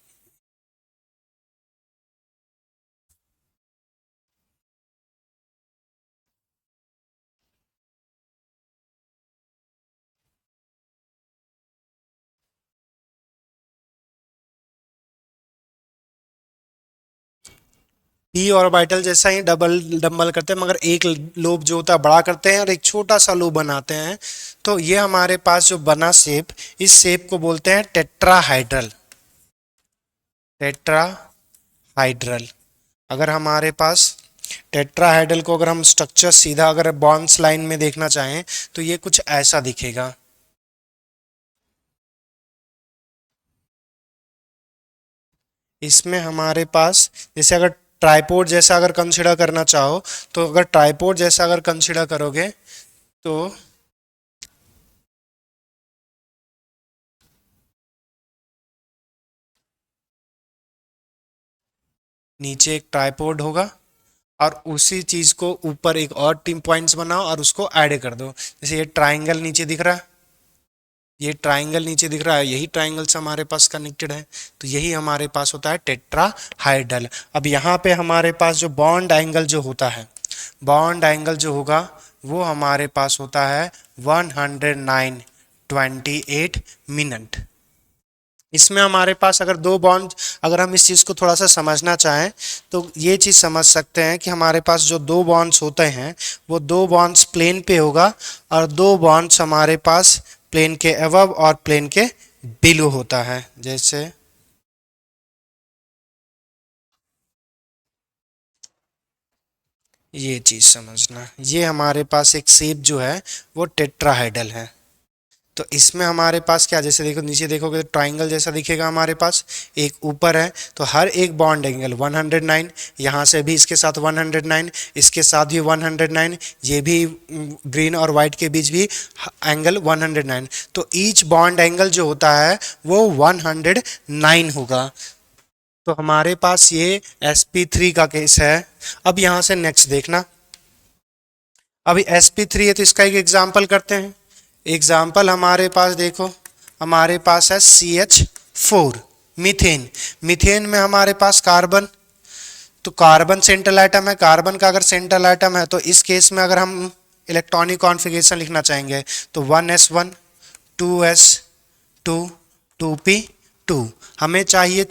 पी ऑर्बिटल जैसा ही डबल डम्बल करते हैं, मगर एक लोब जो होता है बड़ा करते हैं और एक छोटा सा लोब बनाते हैं। तो ये हमारे पास जो बना शेप, इस शेप को बोलते हैं टेट्राहाइड्रल। टेट्राहाइड्रल। अगर हमारे पास टेट्राहाइड्रल को अगर हम स्ट्रक्चर सीधा अगर बॉन्ड्स लाइन में देखना चाहें तो ये कुछ ऐसा दिखेगा। इसमें हमारे पास जैसे अगर ट्राइपोड जैसा अगर कंसीडर करना चाहो, तो अगर ट्राइपोड जैसा अगर कंसीडर करोगे तो नीचे एक ट्राइपॉड होगा और उसी चीज को ऊपर एक और 3 पॉइंट्स बनाओ और उसको ऐड कर दो। जैसे ये ट्राइंगल नीचे दिख रहा है, ये ट्राइंगल नीचे दिख रहा है, यही ट्राइंगल से हमारे पास कनेक्टेड है, तो यही हमारे पास होता है टेट्राहाइड्रल। अब यहाँ पे हमारे पास जो बॉन्ड एंगल जो होता है, बॉन्ड एंगल जो होगा वो हमारे पास होता है 109.28 मिनट। इसमें हमारे पास अगर दो बॉन्ड, अगर हम इस चीज़ को थोड़ा सा समझना चाहें तो ये चीज़ समझ सकते हैं कि हमारे पास जो दो बॉन्ड्स होते हैं वो दो बॉन्ड्स प्लेन पे होगा और दो बॉन्ड्स हमारे पास प्लेन के अबव और प्लेन के बिलो होता है। जैसे ये चीज़ समझना, ये हमारे पास एक शेप जो है वो टेट्राहेड्रल है। तो इसमें हमारे पास क्या, जैसे देखो नीचे देखोगे तो ट्राइंगल जैसा दिखेगा हमारे पास, एक ऊपर है तो हर एक बॉन्ड एंगल 109, यहाँ से भी इसके साथ 109, इसके साथ भी 109, ये भी ग्रीन और वाइट के बीच भी एंगल 109, तो ईच बॉन्ड एंगल जो होता है वो 109 होगा। तो हमारे पास ये sp3 का केस है। अब यहाँ से नेक्स्ट देखना, अभी sp3 है तो इसका एक एग्जाम्पल करते हैं। एग्जाम्पल हमारे पास देखो, हमारे पास है CH4 मीथेन। मीथेन में हमारे पास कार्बन, तो कार्बन सेंट्रल आइटम है, कार्बन का अगर सेंट्रल आइटम है तो इस केस में अगर हम इलेक्ट्रॉनिक कॉन्फ़िगरेशन लिखना चाहेंगे तो 1s1 2s2 2p2। हमें चाहिए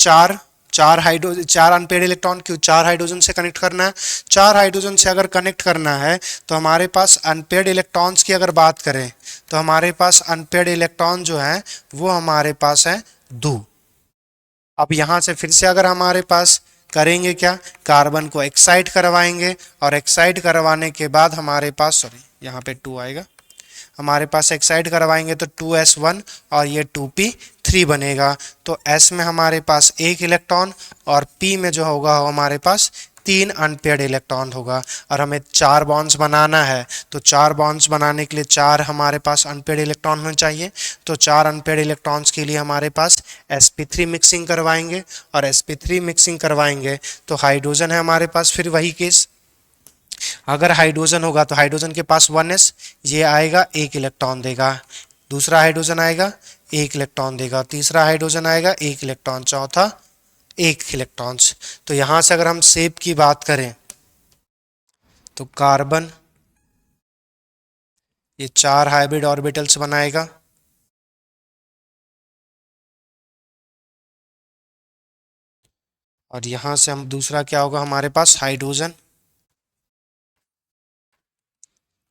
चार अनपेड इलेक्ट्रॉन, क्यों, चार हाइड्रोजन से कनेक्ट करना है। चार हाइड्रोजन से अगर कनेक्ट करना है तो हमारे पास अनपेड इलेक्ट्रॉन्स की अगर बात करें तो हमारे पास अनपेड इलेक्ट्रॉन जो है वो हमारे पास है 2। अब यहाँ से फिर से अगर हमारे पास करेंगे क्या, कार्बन को एक्साइट करवाएंगे और एक्साइट करवाने के बाद हमारे पास, सॉरी यहाँ पे 2 आएगा, हमारे पास एक्साइट करवाएंगे तो 2s1 और ये 2p3 बनेगा। तो s में हमारे पास एक इलेक्ट्रॉन और p में जो होगा वो हमारे पास 3 अनपेयर्ड इलेक्ट्रॉन होगा। और हमें 4 बॉन्ड्स बनाना है तो 4 बॉन्ड्स बनाने के लिए 4 हमारे पास अनपेयर्ड इलेक्ट्रॉन होने चाहिए। तो 4 अनपेयर्ड इलेक्ट्रॉन्स के लिए हमारे पास sp3 मिक्सिंग करवाएंगे और sp3 मिक्सिंग करवाएंगे तो हाइड्रोजन है हमारे पास, फिर वही केस, अगर हाइड्रोजन होगा तो हाइड्रोजन के पास 1s, ये आएगा एक इलेक्ट्रॉन देगा, दूसरा हाइड्रोजन आएगा एक इलेक्ट्रॉन देगा, तीसरा हाइड्रोजन आएगा एक इलेक्ट्रॉन, चौथा एक इलेक्ट्रॉन्स। तो यहां से अगर हम शेप की बात करें तो कार्बन ये 4 हाइब्रिड ऑर्बिटल्स बनाएगा, और यहां से हम दूसरा क्या होगा हमारे पास हाइड्रोजन,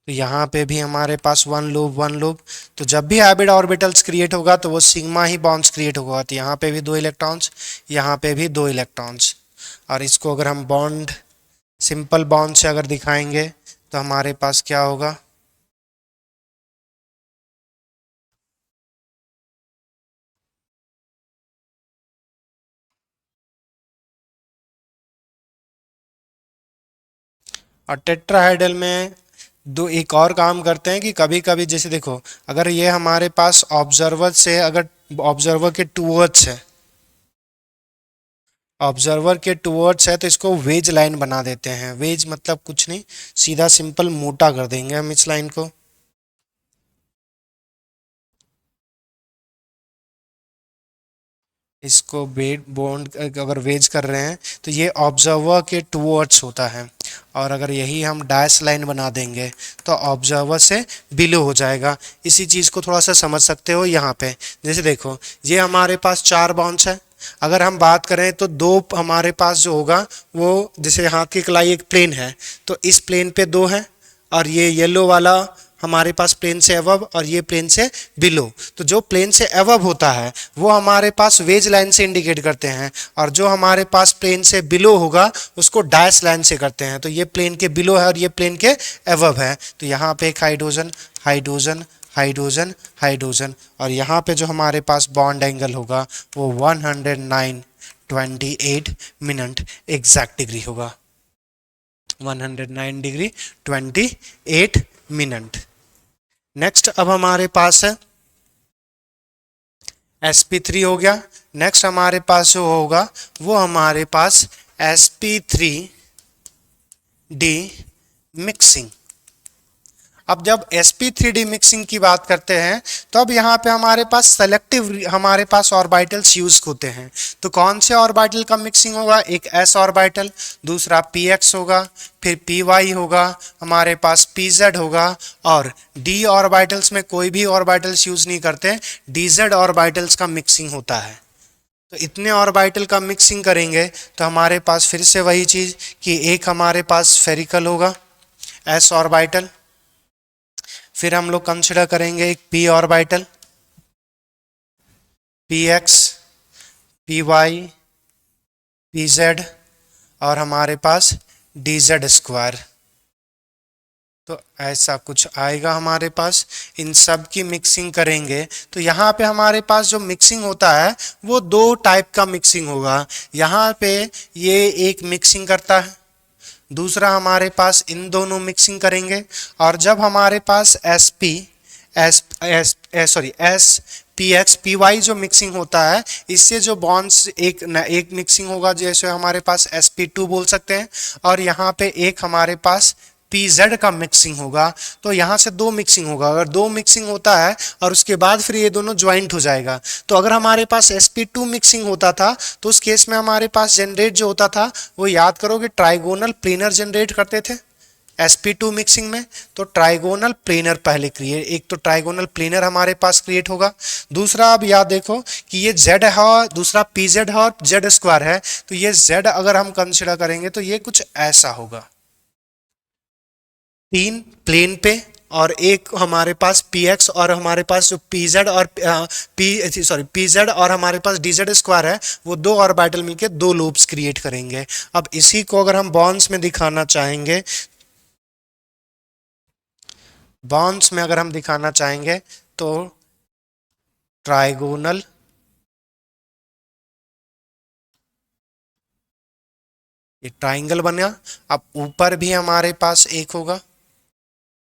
तो यहाँ पे भी हमारे पास 1 लूप। तो जब भी हाइब्रिड ऑर्बिटल्स क्रिएट होगा तो वो सिग्मा ही बॉन्ड्स क्रिएट होगा, तो यहाँ पे भी 2 इलेक्ट्रॉन्स, यहाँ पे भी 2 इलेक्ट्रॉन्स। और इसको अगर हम बॉन्ड सिंपल बॉन्ड से अगर दिखाएंगे तो हमारे पास क्या होगा, और टेट्राहाइड्रल में दो एक और काम करते हैं कि कभी कभी जैसे देखो, अगर ये हमारे पास ऑब्जर्वर से, अगर ऑब्जर्वर के टूवर्ड्स है, ऑब्जर्वर के टूवर्ड्स है तो इसको वेज लाइन बना देते हैं। वेज मतलब कुछ नहीं, सीधा सिंपल मोटा कर देंगे हम इस लाइन को। इसको वेट बॉन्ड अगर वेज कर रहे हैं तो ये ऑब्जर्वर के टूवर्ड्स होता है, और अगर यही हम डैश लाइन बना देंगे तो ऑब्जर्वर से बिलो हो जाएगा। इसी चीज़ को थोड़ा सा समझ सकते हो यहाँ पे, जैसे देखो ये हमारे पास 4 बॉन्ड्स है, अगर हम बात करें तो 2 हमारे पास जो होगा वो, जैसे हाथ की कलाई एक प्लेन है तो इस प्लेन पे 2 है, और ये येलो वाला हमारे पास प्लेन से अबव और ये प्लेन से बिलो। तो जो प्लेन से अबव होता है वो हमारे पास वेज लाइन से इंडिकेट करते हैं, और जो हमारे पास प्लेन से बिलो होगा उसको डैश लाइन से करते हैं। तो ये प्लेन के बिलो है और ये प्लेन के अबव है, तो यहाँ पे एक हाइड्रोजन हाइड्रोजन हाइड्रोजन हाइड्रोजन, और यहाँ पे जो हमारे पास बॉन्ड एंगल होगा वो 109.28 मिनट एग्जैक्ट डिग्री होगा, 109 डिग्री 28 मिनट। नेक्स्ट अब हमारे पास है sp3 हो गया। नेक्स्ट हमारे पास जो होगा वो हमारे पास sp3d मिक्सिंग। अब जब sp3d मिक्सिंग की बात करते हैं तो अब यहाँ पे हमारे पास सेलेक्टिव हमारे पास ऑर्बिटल्स यूज होते हैं। तो कौन से ऑर्बिटल का मिक्सिंग होगा? एक s ऑर्बिटल, दूसरा px होगा, फिर py होगा, हमारे पास pz होगा, और d ऑर्बिटल्स में कोई भी ऑर्बिटल्स यूज नहीं करते, dz ऑर्बिटल्स का मिक्सिंग होता है। तो इतने ऑर्बिटल का मिक्सिंग करेंगे तो हमारे पास फिर से वही चीज कि एक हमारे पास स्फेरिकल होगा s ऑर्बिटल, फिर हम लोग कंसिडर करेंगे एक p orbital, px, py, pz, और हमारे पास dz स्क्वायर। तो ऐसा कुछ आएगा हमारे पास। इन सब की मिक्सिंग करेंगे तो यहाँ पे हमारे पास जो मिक्सिंग होता है वो दो टाइप का मिक्सिंग होगा। यहाँ पे ये एक मिक्सिंग करता है, दूसरा हमारे पास इन दोनों मिक्सिंग करेंगे। और जब हमारे पास s p x p y जो मिक्सिंग होता है, इससे जो बॉन्ड्स एक मिक्सिंग होगा, जैसे हमारे पास sp2 बोल सकते हैं, और यहाँ पे एक हमारे पास pz का मिक्सिंग होगा। तो यहाँ से दो मिक्सिंग होगा। अगर दो मिक्सिंग होता है और उसके बाद फिर ये दोनों ज्वाइंट हो जाएगा। तो अगर हमारे पास sp2 मिक्सिंग होता था तो उस केस में हमारे पास जनरेट जो होता था वो याद करोगे ट्राइगोनल प्लेनर जनरेट करते थे sp2 मिक्सिंग में। तो ट्राइगोनल प्लेनर पहले क्रिएट, एक तो ट्राइगोनल प्लेनर हमारे पास क्रिएट होगा। दूसरा अब याद देखो कि ये z है, दूसरा pz है और z स्क्वायर है। तो ये z अगर हम कंसिडर करेंगे तो ये कुछ ऐसा होगा, तीन प्लेन पे, और एक हमारे पास px और हमारे पास जो pz और pz और हमारे पास dz स्क्वायर है, वो दो ऑर्बिटल मिलके दो लूप्स क्रिएट करेंगे। अब इसी को अगर हम बॉन्ड्स में दिखाना चाहेंगे, बॉन्ड्स में अगर हम दिखाना चाहेंगे तो ट्राइगोनल ये ट्राइंगल बना। अब ऊपर भी हमारे पास एक होगा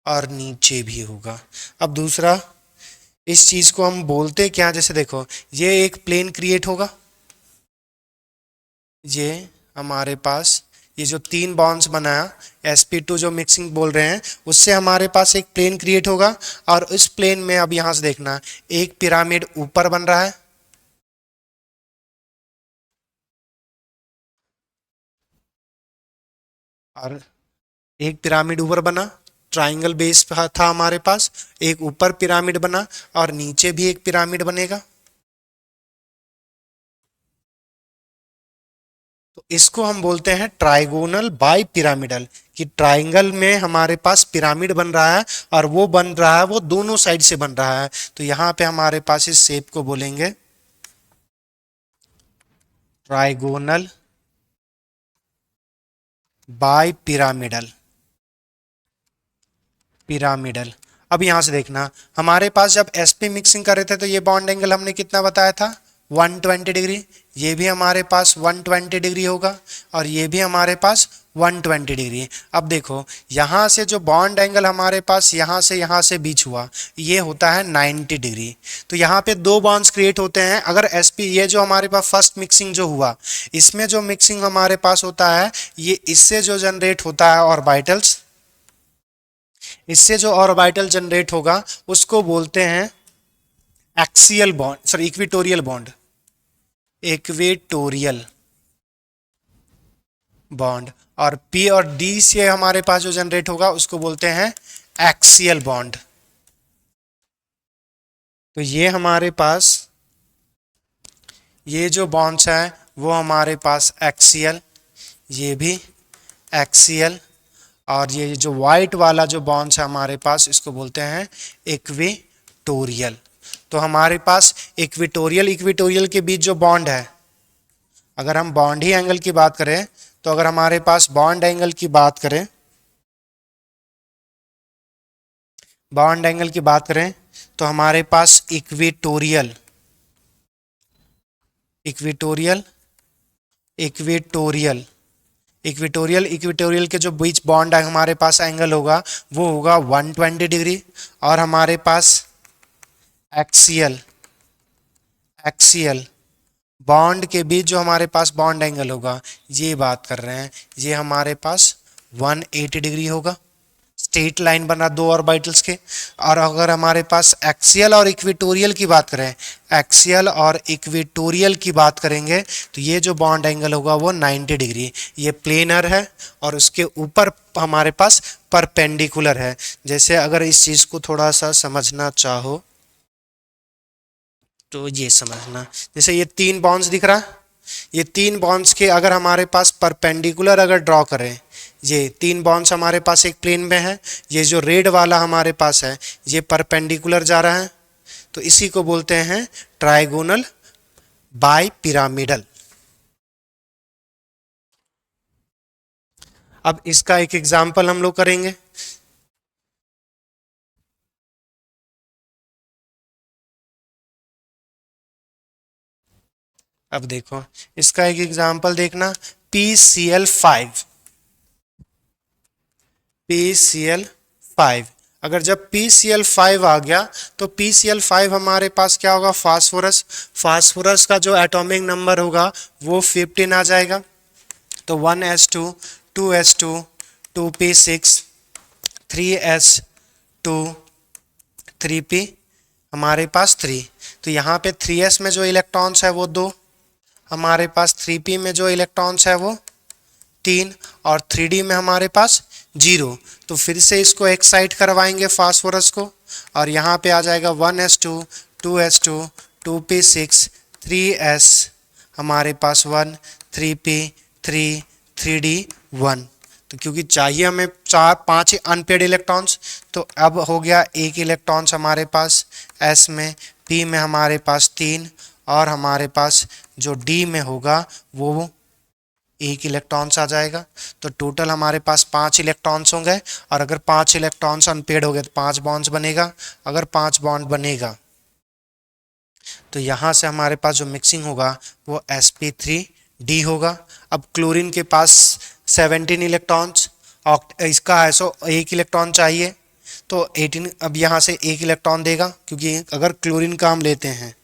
और नीचे भी होगा। अब दूसरा, इस चीज को हम बोलते क्या, जैसे देखो ये एक प्लेन क्रिएट होगा, ये हमारे पास ये जो तीन बॉन्ड्स बनाया sp2 जो मिक्सिंग बोल रहे हैं, उससे हमारे पास एक प्लेन क्रिएट होगा। और इस प्लेन में अब यहां से देखना, एक पिरामिड ऊपर बन रहा है, और एक पिरामिड ऊपर बना, ट्राइंगल बेस था हमारे पास, एक ऊपर पिरामिड बना और नीचे भी एक पिरामिड बनेगा। तो इसको हम बोलते हैं ट्राइगोनल बाई पिरामिडल, कि ट्राइंगल में हमारे पास पिरामिड बन रहा है और वो बन रहा है, वो दोनों साइड से बन रहा है। तो यहां पे हमारे पास इस शेप को बोलेंगे ट्राइगोनल बाई पिरामिडल, पिरामिडल। अब यहां से देखना, हमारे पास जब sp मिक्सिंग कर रहे थे तो ये बॉन्ड एंगल हमने कितना बताया था, 120 डिग्री। ये भी हमारे पास 120 डिग्री होगा और ये भी हमारे पास 120 डिग्री। अब देखो यहाँ से जो बॉन्ड एंगल हमारे पास यहाँ से बीच हुआ, ये होता है 90 डिग्री। तो यहाँ पे दो बॉन्ड्स क्रिएट होते हैं। अगर sp ये जो हमारे पास फर्स्ट मिक्सिंग जो हुआ, इसमें जो मिक्सिंग हमारे पास होता है, ये इससे जो जनरेट होता है ऑर्बिटल्स, इससे जो ऑर्बिटल जनरेट होगा उसको बोलते हैं axial bond, sorry equatorial bond, equatorial bond. और P और D से हमारे पास जो जनरेट होगा उसको बोलते हैं एक्सियल बॉन्ड। तो ये हमारे पास ये जो बॉन्ड्स है वो हमारे पास एक्सियल, ये भी एक्सियल, और ये जो वाइट वाला जो बॉन्ड्स है हमारे पास, इसको बोलते हैं इक्वेटोरियल। तो हमारे पास इक्वेटोरियल के बीच जो बॉन्ड है, अगर हम बॉन्ड ही एंगल की बात करें, तो अगर हमारे पास बॉन्ड एंगल की बात करें, बॉन्ड एंगल की बात करें तो हमारे पास equatorial equatorial equatorial equatorial equatorial के जो बीच बॉन्ड है हमारे पास एंगल होगा वो होगा 120 डिग्री। और हमारे पास एक्सियल एक्सियल बॉन्ड के बीच जो हमारे पास बॉन्ड एंगल होगा, ये बात कर रहे हैं, ये हमारे पास 180 डिग्री होगा। स्ट्रेट लाइन बना दो ऑर्बिटल्स के। और अगर हमारे पास एक्सियल और इक्वेटोरियल की बात करें, एक्सियल और इक्वेटोरियल की बात करेंगे, तो ये जो बॉन्ड एंगल होगा वो 90 डिग्री, ये प्लेनर है और उसके ऊपर हमारे पास परपेंडिकुलर है। जैसे अगर इस चीज़ को थोड़ा सा समझना चाहो तो ये समझना, जैसे ये तीन बॉन्ड्स दिख रहा है, ये तीन बॉन्ड्स के अगर हमारे पास परपेंडिकुलर अगर ड्रॉ करें, ये तीन बॉन्ड्स हमारे पास एक प्लेन में है, ये जो रेड वाला हमारे पास है ये परपेंडिकुलर जा रहा है, तो इसी को बोलते हैं ट्राइगोनल बाई पिरामिडल। अब इसका एक एग्जाम्पल हम लोग करेंगे। अब देखो इसका एक एग्जाम्पल देखना, PCl5, PCl5। अगर जब PCl5 आ गया तो PCl5 हमारे पास क्या होगा, फास्फोरस। फास्फोरस का जो एटॉमिक नंबर होगा वो 15 आ जाएगा। तो 1s2, 2s2, 2p6, 3s2, 3p हमारे पास 3। तो यहाँ पे 3s में जो इलेक्ट्रॉन्स है वो 2, हमारे पास 3p में जो इलेक्ट्रॉन्स है वो 3, और 3d में हमारे पास 0। तो फिर से इसको एक्साइट करवाएंगे फास्फोरस को, और यहाँ पे आ जाएगा 1s2, 2s2, 2p6, 3s हमारे पास 1, 3p 3, 3d 1। तो क्योंकि चाहिए हमें 4 5 अनपेड इलेक्ट्रॉन्स, तो अब हो गया एक इलेक्ट्रॉन्स हमारे पास s में, p में हमारे पास 3, और हमारे पास जो d में होगा वो एक इलेक्ट्रॉन्स आ जाएगा। तो टोटल हमारे पास 5 इलेक्ट्रॉन्स होंगे, और अगर 5 इलेक्ट्रॉन्स अनपेड हो गए तो 5 बॉन्ड्स बनेगा। अगर 5 बॉन्ड बनेगा तो यहाँ से हमारे पास जो मिक्सिंग होगा वो sp3d होगा। अब क्लोरीन के पास 17 इलेक्ट्रॉन्स, इसका है सो एक इलेक्ट्रॉन चाहिए, तो 18। अब यहाँ से एक इलेक्ट्रॉन देगा, क्योंकि अगर क्लोरीन का हम लेते हैं,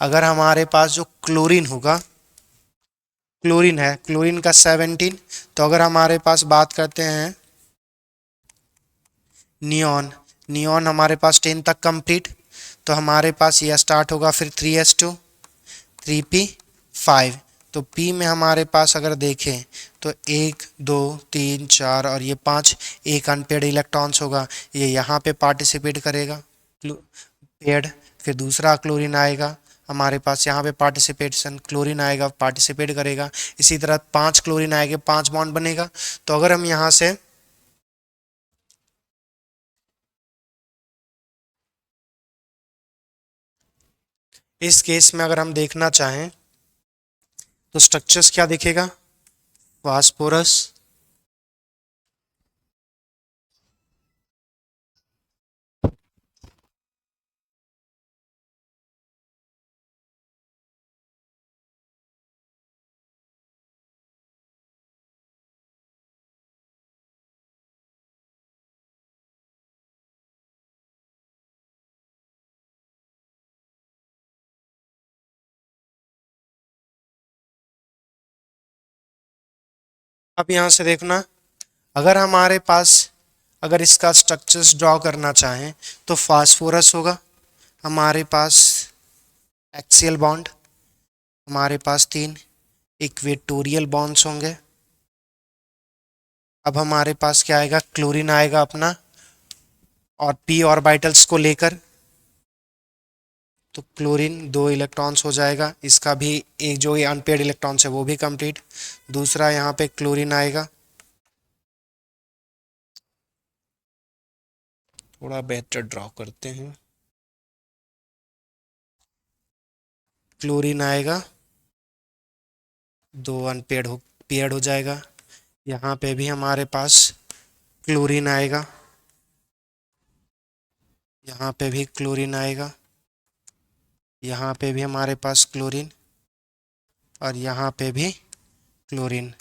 अगर हमारे पास जो क्लोरीन होगा, क्लोरीन है, क्लोरीन का 17, तो अगर हमारे पास बात करते हैं नियॉन, नियॉन हमारे पास 10 तक कंप्लीट, तो हमारे पास यह स्टार्ट होगा फिर 3s2, 3p5। तो p में हमारे पास अगर देखें तो 1 2 3 4 और ये 5, एक अनपेड इलेक्ट्रॉन्स होगा, ये यहाँ पे पार्टिसिपेट करेगा पेड। फिर दूसरा क्लोरीन आएगा हमारे पास, यहाँ पे पार्टिसिपेशन क्लोरीन आएगा, पार्टिसिपेट करेगा। इसी तरह 5 क्लोरीन आएंगे, 5 बॉन्ड बनेगा। तो अगर हम यहाँ से इस केस में अगर हम देखना चाहें तो स्ट्रक्चर्स क्या दिखेगा, फास्फोरस, अब यहाँ से देखना, अगर हमारे पास अगर इसका स्ट्रक्चर्स ड्रॉ करना चाहें तो फास्फोरस होगा हमारे पास, एक्सियल बॉन्ड हमारे पास 3, इक्वेटोरियल बॉन्ड्स होंगे। अब हमारे पास क्या आएगा, क्लोरीन आएगा अपना, और p ऑर्बिटल्स को लेकर, तो क्लोरीन 2 इलेक्ट्रॉन्स हो जाएगा, इसका भी एक जो ये अनपेड इलेक्ट्रॉन्स है वो भी कंप्लीट। दूसरा यहाँ पे क्लोरीन आएगा, थोड़ा बेहतर ड्रॉ करते हैं, क्लोरीन आएगा, 2 अनपेड हो पेड हो जाएगा। यहाँ पे भी हमारे पास क्लोरीन आएगा, यहाँ पे भी क्लोरीन आएगा, यहाँ पे भी हमारे पास क्लोरीन, और यहाँ पे भी क्लोरीन,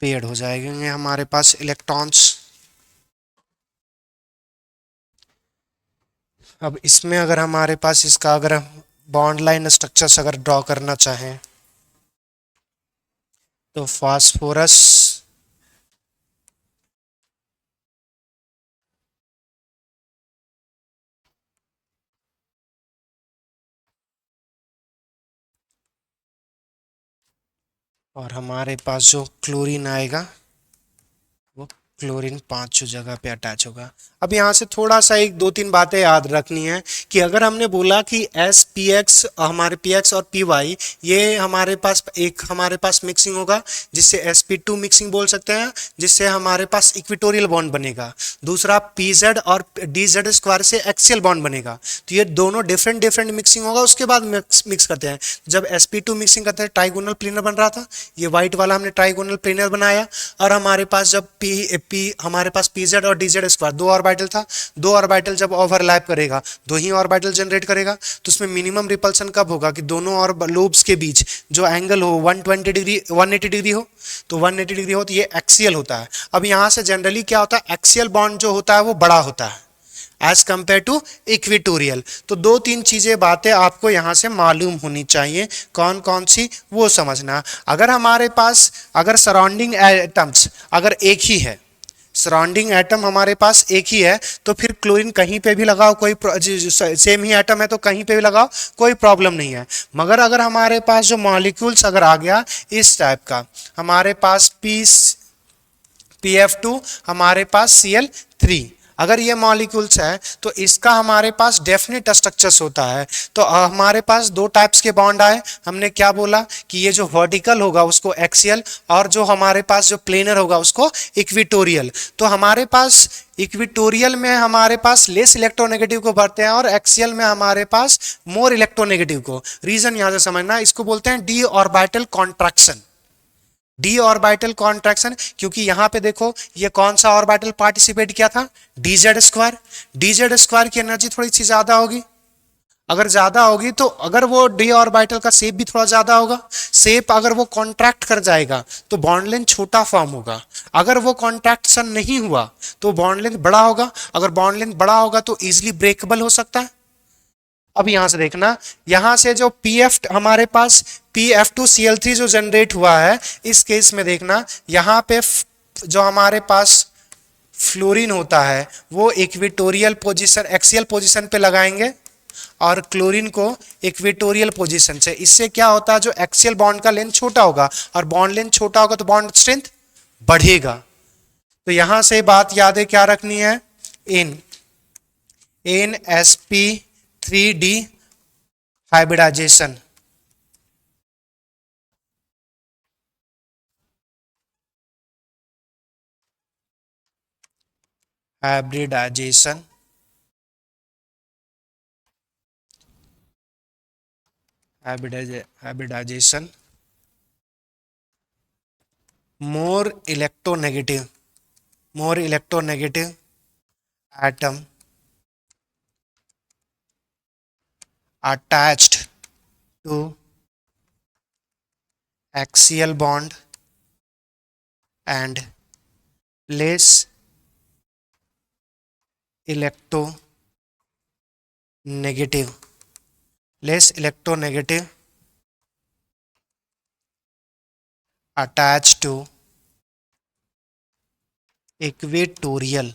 पेड हो जाएंगे हमारे पास इलेक्ट्रॉन्स। अब इसमें अगर हमारे पास इसका अगर बॉन्ड लाइन स्ट्रक्चर्स अगर ड्रॉ करना चाहें तो फास्फोरस और हमारे पास जो क्लोरीन आएगा वो क्लोरीन पांचों जगह पे अटैच होगा। अब यहाँ से थोड़ा सा एक दो तीन बातें याद रखनी है कि अगर हमने बोला कि एस पी एक्स, हमारे पी एक्स और पी वाई, ये हमारे पास मिक्सिंग होगा जिससे sp2 मिक्सिंग बोल सकते हैं, जिससे हमारे पास इक्विटोरियल बॉन्ड बनेगा। दूसरा पी जेड और डी जेड स्क्वायर से एक्सियल बॉन्ड बनेगा। तो ये दोनों डिफरेंट डिफरेंट मिक्सिंग होगा, उसके बाद मिक्स करते हैं। जब sp2 मिक्सिंग करते हैं ट्राइगोनल प्लेनर बन रहा था, ये व्हाइट वाला हमने ट्राइगोनल प्लेनर बनाया। और हमारे पास जब हमारे पास पी जेड और डी जेड स्क्वायर दो ऑर्बिटल था, दो ऑर्बिटल जब ओवरलैप करेगा दो ही ऑर्बिटल जनरेट करेगा, तो उसमें मिनिमम रिपल्सन कब होगा कि दोनों और लोब्स के बीच जो एंगल हो 120 डिग्री 180 डिग्री हो। तो 180 डिग्री हो तो ये एक्सियल होता है। अब यहाँ से जनरली क्या होता है, एक्सियल बॉन्ड जो होता है वो बड़ा होता है एज कंपेयर टू इक्विटोरियल। तो दो तीन चीजें बातें आपको यहां से मालूम होनी चाहिए, कौन कौन सी वो समझना। अगर हमारे पास अगर सराउंडिंग एटम्स अगर एक ही है, सराउंडिंग एटम हमारे पास एक ही है, तो फिर क्लोरीन कहीं पे भी लगाओ कोई सेम ही एटम है तो कहीं पे भी लगाओ कोई प्रॉब्लम नहीं है। मगर अगर हमारे पास जो मॉलिक्यूल्स अगर आ गया इस टाइप का, हमारे पास PF2, हमारे पास Cl3, अगर ये मॉलिक्यूल्स है तो इसका हमारे पास डेफिनेट स्ट्रक्चर्स होता है। तो हमारे पास दो टाइप्स के बॉन्ड आए। हमने क्या बोला कि ये जो वर्टिकल होगा उसको एक्सियल, और जो हमारे पास जो प्लेनर होगा उसको इक्विटोरियल। तो हमारे पास इक्विटोरियल में हमारे पास लेस इलेक्ट्रोनेगेटिव को भरते हैं और एक्सियल में हमारे पास मोर इलेक्ट्रोनेगेटिव को। रीजन यहां से समझना, इसको बोलते हैं D orbital contraction. D orbital contraction, क्योंकि यहां पे देखो ये कौन सा ऑर्बिटल पार्टिसिपेट किया था, D Z square. D Z square की एनर्जी थोड़ी सी ज्यादा होगी, अगर ज्यादा होगी तो अगर वो डी ऑर्बिटल का शेप भी थोड़ा ज्यादा होगा, शेप अगर वो कॉन्ट्रैक्ट कर जाएगा तो बॉन्ड लेंथ छोटा फॉर्म होगा। अगर वो कॉन्ट्रैक्शन नहीं हुआ तो बॉन्ड लेंथ बड़ा होगा। अगर बॉन्ड लेंथ बड़ा होगा तो इजिली ब्रेकेबल हो सकता है। अब यहां से देखना, यहां से जो PF हमारे पास PF2Cl3 जो जनरेट हुआ है, इस केस में देखना यहां पे जो हमारे पास फ्लोरीन होता है वो इक्विटोरियल पोजीशन एक्सियल पोजीशन पे लगाएंगे और क्लोरीन को इक्विटोरियल पोजीशन से। इससे क्या होता है, जो एक्सियल बॉन्ड का लेंथ छोटा होगा और बॉन्ड लेंथ छोटा होगा तो बॉन्ड स्ट्रेंथ बढ़ेगा। तो यहां से बात यादें क्या रखनी है, in sp3d hybridization, hybridization hybridization more electronegative atom attached to axial bond and less electronegative attached to equatorial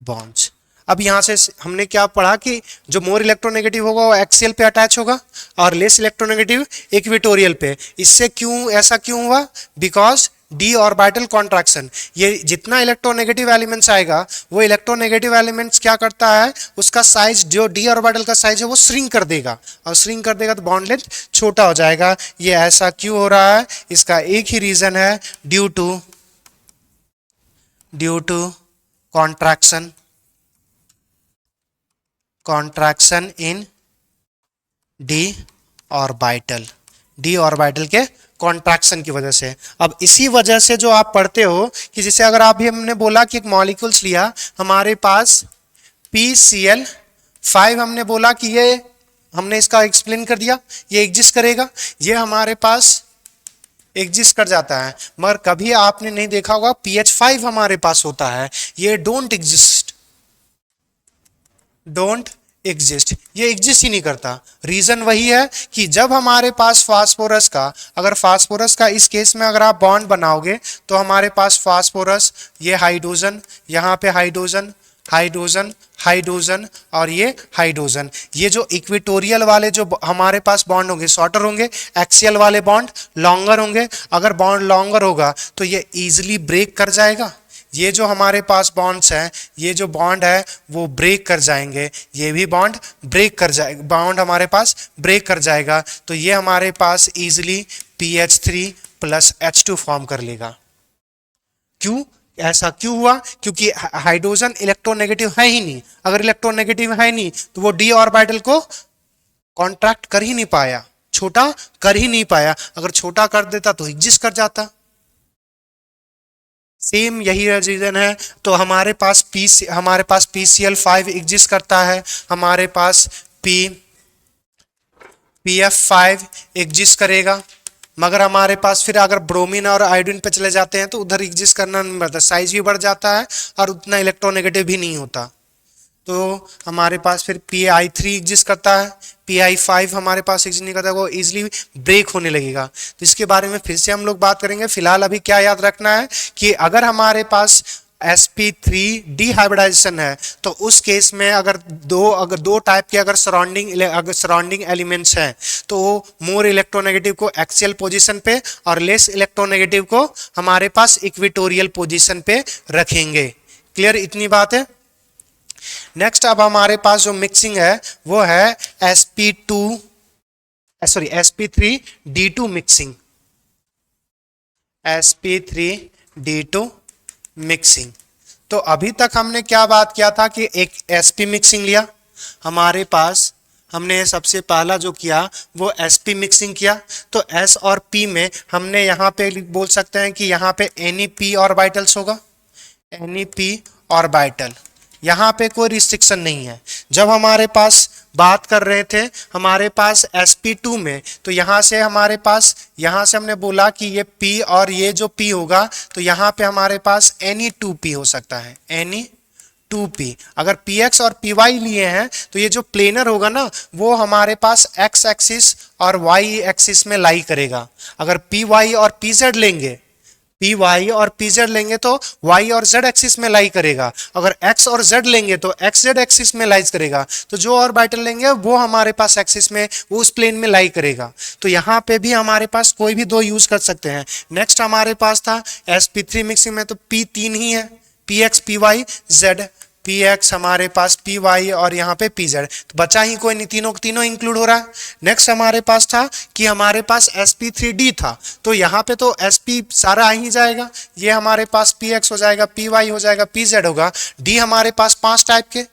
bonds। अब यहां से हमने क्या पढ़ा कि जो मोर इलेक्ट्रोनेगेटिव होगा वो एक्सियल पे अटैच होगा और लेस इलेक्ट्रोनेगेटिव इक्वेटोरियल पे। इससे ऐसा क्यों हुआ, बिकॉज डी ऑर्बिटल कॉन्ट्रैक्शन। ये जितना इलेक्ट्रोनेगेटिव एलिमेंट्स आएगा वो इलेक्ट्रोनेगेटिव एलिमेंट्स क्या करता है, उसका साइज जो डी ऑर्बिटल का साइज है वो श्रिंक कर देगा, और श्रिंक कर देगा तो बॉन्ड लेंथ छोटा हो जाएगा। ये ऐसा क्यों हो रहा है, इसका एक ही रीजन है, due to contraction in D orbital के कॉन्ट्रैक्शन की वजह से। अब इसी वजह से जो आप पढ़ते हो कि जैसे अगर आप भी हमने बोला कि एक मॉलिक्यूल्स लिया हमारे पास PCl5, हमने बोला कि ये हमने इसका एक्सप्लेन कर दिया, ये एग्जिस्ट करेगा, ये हमारे पास एग्जिस्ट कर जाता है। मगर कभी आपने नहीं देखा होगा PH5 हमारे पास होता है, ये डोंट एग्जिस्ट, ये एग्जिस्ट ही नहीं करता। रीजन वही है कि जब हमारे पास फास्फोरस का, अगर फास्फोरस का इस केस में अगर आप बॉन्ड बनाओगे तो हमारे पास फास्फोरस, ये हाइड्रोजन, यहाँ पे हाइड्रोजन, हाइड्रोजन, हाइड्रोजन और ये हाइड्रोजन, ये जो इक्वेटोरियल वाले जो हमारे पास बॉन्ड होंगे शॉर्टर होंगे, एक्सियल वाले बॉन्ड लॉन्गर होंगे। अगर बॉन्ड लॉन्गर होगा तो ये इजीली ब्रेक कर जाएगा। ये जो हमारे पास बॉन्ड्स हैं, ये जो बॉन्ड है वो ब्रेक कर जाएंगे, ये भी बॉन्ड ब्रेक कर जाएगा, बॉन्ड हमारे पास ब्रेक कर जाएगा। तो ये हमारे पास easily PH3 plus H2 form कर लेगा। क्यों ऐसा क्यों हुआ? क्योंकि हाइड्रोजन इलेक्ट्रोनेगेटिव है ही नहीं। अगर इलेक्ट्रोनेगेटिव है नहीं तो वो डी ऑर्बिटल को कॉन्ट्रैक्ट कर ही नहीं पाया, छोटा कर ही नहीं पाया। अगर छोटा कर देता तो एग्जिस्ट कर जाता। सेम यही रीजन है। तो हमारे पास PCl5 एग्जिस्ट करता है, हमारे पास PF5 एग्जिस्ट करेगा, मगर हमारे पास फिर अगर ब्रोमीन और आयोडीन पे चले जाते हैं तो उधर एग्जिस्ट करना नहीं पड़ता, साइज भी बढ़ जाता है और उतना इलेक्ट्रोनेगेटिव भी नहीं होता। तो हमारे पास फिर PI3 एग्जिस्ट करता है, PI5 हमारे पास एग्जिस्ट नहीं करता, वो इजीली ब्रेक होने लगेगा। तो इसके बारे में फिर से हम लोग बात करेंगे। फिलहाल अभी क्या याद रखना है कि अगर हमारे पास sp3 डिहाइब्रिडाइजेशन है तो उस केस में अगर दो टाइप के अगर सराउंडिंग एलिमेंट्स हैं तो वो मोर इलेक्ट्रोनेगेटिव को एक्सियल पोजीशन पे और लेस इलेक्ट्रोनेगेटिव को हमारे पास इक्वेटोरियल पोजीशन पे रखेंगे। क्लियर इतनी बात है? नेक्स्ट अब हमारे पास जो मिक्सिंग है वो है sp3d2 मिक्सिंग, sp3d2 मिक्सिंग। तो अभी तक हमने क्या बात किया था कि एक sp मिक्सिंग लिया हमारे पास, हमने सबसे पहला जो किया वो sp मिक्सिंग किया। तो s और p में हमने यहाँ पे बोल सकते हैं कि यहाँ पे NeP ऑर्बिटल्स होगा, NeP ऑर्बिटल, यहाँ पे कोई रिस्ट्रिक्शन नहीं है। जब हमारे पास बात कर रहे थे हमारे पास sp2 में, तो यहाँ से हमने बोला कि ये p और ये जो p होगा तो यहाँ पे हमारे पास Ne2p हो सकता है, Ne2p। अगर px और py लिए हैं तो ये जो प्लेनर होगा ना वो हमारे पास x एक्सिस और y एक्सिस में लाई करेगा। अगर py और pz लेंगे, py और pz लेंगे तो y और z एक्सिस में लाई करेगा। अगर x और z लेंगे तो xz एक्सिस में लाइज करेगा। तो जो ऑर्बिटल लेंगे वो हमारे पास एक्सिस में, वो उस प्लेन में लाई करेगा। तो यहाँ पे भी हमारे पास कोई भी दो यूज कर सकते हैं। नेक्स्ट हमारे पास था sp3 मिक्सिंग में, तो p तीन ही है, px py z, px हमारे पास py और यहाँ पे pz, तो बचा ही कोई नहीं, तीनों इंक्लूड हो रहा है। नेक्स्ट हमारे पास था कि हमारे पास sp3d था, तो यहाँ पे तो sp सारा आ ही जाएगा, ये हमारे पास px हो जाएगा, py हो जाएगा, pz होगा। d हमारे पास 5 टाइप के,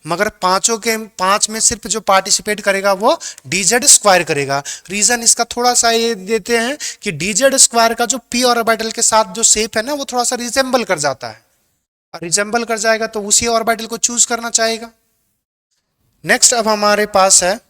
मगर पांच में सिर्फ जो पार्टिसिपेट करेगा वो dz स्क्वायर करेगा। रीजन इसका थोड़ा सा ये देते हैं कि dz स्क्वायर का जो p ऑर्बिटल के साथ जो शेप है ना वो थोड़ा सा रिजेंबल कर जाता है, रिजेंबल कर जाएगा तो उसी ऑर्बिटल को चूज करना चाहेगा। नेक्स्ट अब हमारे पास है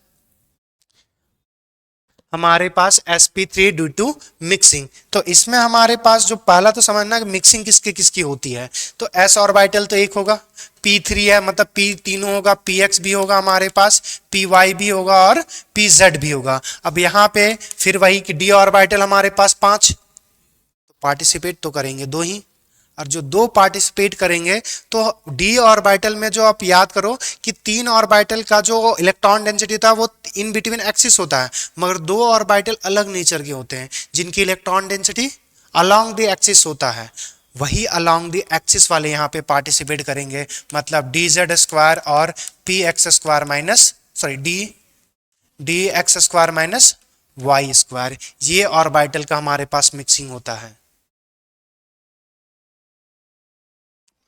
sp3d2 मिक्सिंग। तो इसमें हमारे पास जो पहला तो समझना कि मिक्सिंग किसकी किसकी होती है। तो s ऑर्बिटल तो एक होगा, p3 है मतलब p तीनों होगा, px भी होगा हमारे पास, py भी होगा और pz भी होगा। अब यहाँ पे फिर वही कि d ऑर्बिटल हमारे पास 5, तो पार्टिसिपेट तो करेंगे 2 ही, और जो 2 पार्टिसिपेट करेंगे तो d ऑर्बिटल में जो आप याद करो कि 3 ऑर्बिटल का जो इलेक्ट्रॉन डेंसिटी था वो इन बिटवीन एक्सिस होता है, मगर 2 ऑर्बिटल अलग नेचर के होते हैं जिनकी electron density along the axis होता है। वही अलोंग द एक्सिस वाले यहाँ पे पार्टिसिपेट करेंगे, मतलब dz स्क्वायर और px square minus dx square minus y square, ये ऑर्बिटल का हमारे पास मिक्सिंग होता है।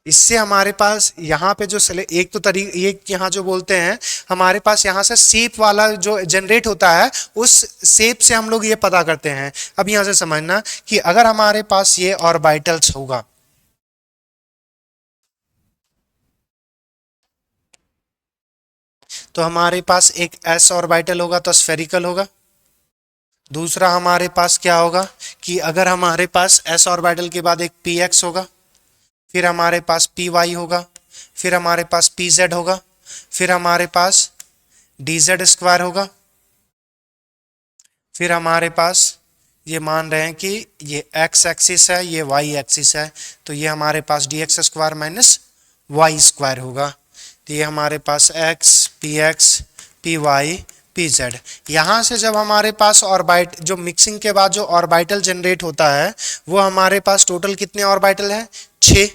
इससे हमारे पास यहाँ पे जो एक तो एक यहाँ जो बोलते हैं हमारे पास यहाँ से शेप वाला जो जनरेट होता है उस शेप से हम लोग ये पता करते हैं। अब यहाँ से समझना कि अगर हमारे पास ये ऑर्बिटल्स होगा, तो हमारे पास एक s ऑर्बिटल होगा तो स्फेरिकल होगा। दूसरा हमारे पास क्या होगा कि अगर हमारे पास s ऑर्बिटल के बाद एक px होगा, फिर हमारे पास py होगा, फिर हमारे पास pz होगा, फिर हमारे पास dz² होगा। फिर हमारे पास ये मान रहे हैं कि ये x एक्सिस है, ये y एक्सिस है, तो ये हमारे पास dx² माइनस y² होगा। तो ये हमारे पास x px py pz। यहाँ से जब हमारे पास ऑर्बिट जो मिक्सिंग के बाद जो ऑर्बिटल जनरेट होता है वो हमारे पास टोटल कितने ऑर्बिटल है? 6।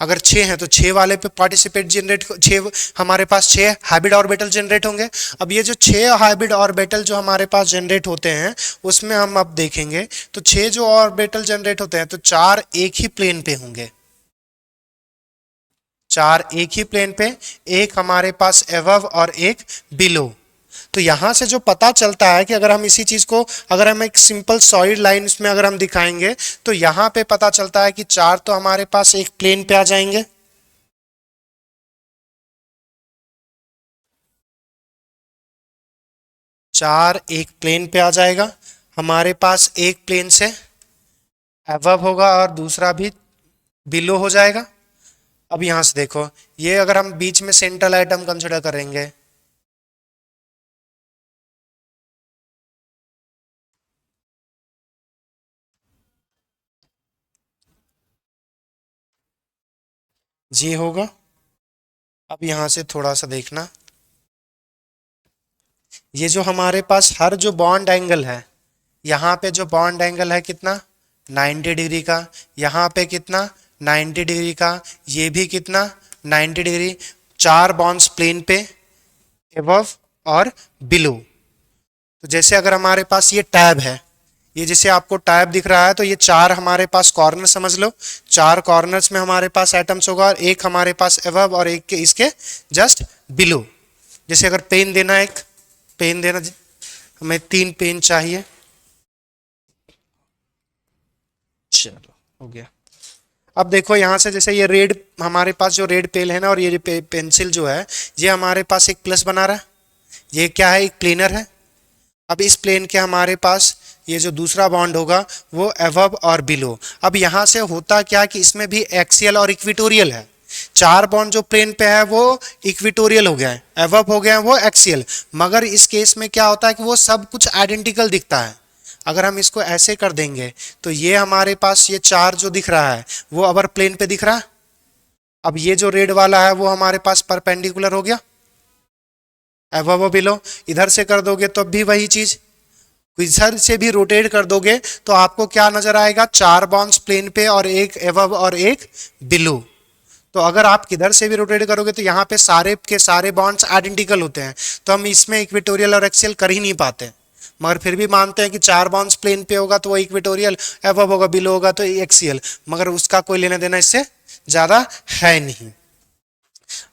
अगर 6 हैं तो 6 वाले पे पार्टिसिपेट जनरेट 6 हमारे पास 6 हाइब्रिड ऑर्बिटल जनरेट होंगे। अब ये जो 6 हाइब्रिड ऑर्बिटल जो हमारे पास जनरेट होते हैं उसमें हम अब देखेंगे तो 6 जो ऑर्बिटल जनरेट होते हैं तो 4 एक ही प्लेन पे होंगे, 4 एक ही प्लेन पे, एक हमारे पास एबव और एक बिलो। तो यहां से जो पता चलता है कि अगर हम इसी चीज को अगर हम एक सिंपल सॉलिड लाइन में अगर हम दिखाएंगे तो यहां पे पता चलता है कि 4 तो हमारे पास एक प्लेन पे आ जाएंगे, 4 एक प्लेन पे आ जाएगा। हमारे पास एक प्लेन से एबव होगा और दूसरा भी बिलो हो जाएगा। अब यहां से देखो, ये अगर हम बीच में सेंट्रल आइटम कंसिडर करेंगे, जी होगा। अब यहां से थोड़ा सा देखना, ये जो हमारे पास हर जो बॉन्ड एंगल है, यहाँ पे जो बॉन्ड एंगल है कितना 90 डिग्री का, यहाँ पे कितना 90 डिग्री का, ये भी कितना 90 डिग्री। 4 बॉन्ड्स प्लेन पे एबव और बिलो। तो जैसे अगर हमारे पास ये टैब है, ये जैसे आपको टैब दिख रहा है तो ये 4 हमारे पास कॉर्नर समझ लो, 4 कॉर्नर्स में हमारे पास एटम्स होगा और एक हमारे पास एबव और एक के इसके जस्ट बिलो। जैसे अगर पेन देना, एक पेन देना, हमें 3 पेन चाहिए, चलो हो गया। अब देखो यहां से जैसे ये रेड हमारे पास जो रेड पेन है ना, और ये पेंसिल जो है ये हमारे पास एक प्लस बना रहा है, ये क्या है एक प्लेनर है। अब इस प्लेन के हमारे पास ये जो दूसरा बॉन्ड होगा वो एबव और बिलो। अब यहां से होता क्या कि इसमें भी एक्सियल और इक्विटोरियल है, 4 बॉन्ड जो प्लेन पे है वो इक्विटोरियल हो गया है, एबव हो गया है वो एक्सियल। मगर इस केस में क्या होता है कि वो सब कुछ आइडेंटिकल दिखता है। अगर हम इसको ऐसे कर देंगे तो ये हमारे पास ये 4 जो दिख रहा है वो अपर प्लेन पे दिख रहा है। अब ये जो रेड वाला है वो हमारे पास परपेंडिकुलर हो गया, एबव और बिलो। इधर से कर दोगे तो भी वही चीज, इधर से भी रोटेट कर दोगे तो आपको क्या नजर आएगा, 4 बॉन्ड्स प्लेन पे और एक एबव और एक बिलो। तो अगर आप किधर से भी रोटेट करोगे तो यहाँ पे सारे के सारे बॉन्ड्स आइडेंटिकल होते हैं, तो हम इसमें इक्वेटोरियल और एक्सियल कर ही नहीं पाते। मगर फिर भी मानते हैं कि 4 बॉन्ड्स प्लेन पे होगा तो वो इक्वेटोरियल, एबव होगा बिलो होगा तो एक्सियल, मगर उसका कोई लेना देना इससे ज्यादा है नहीं।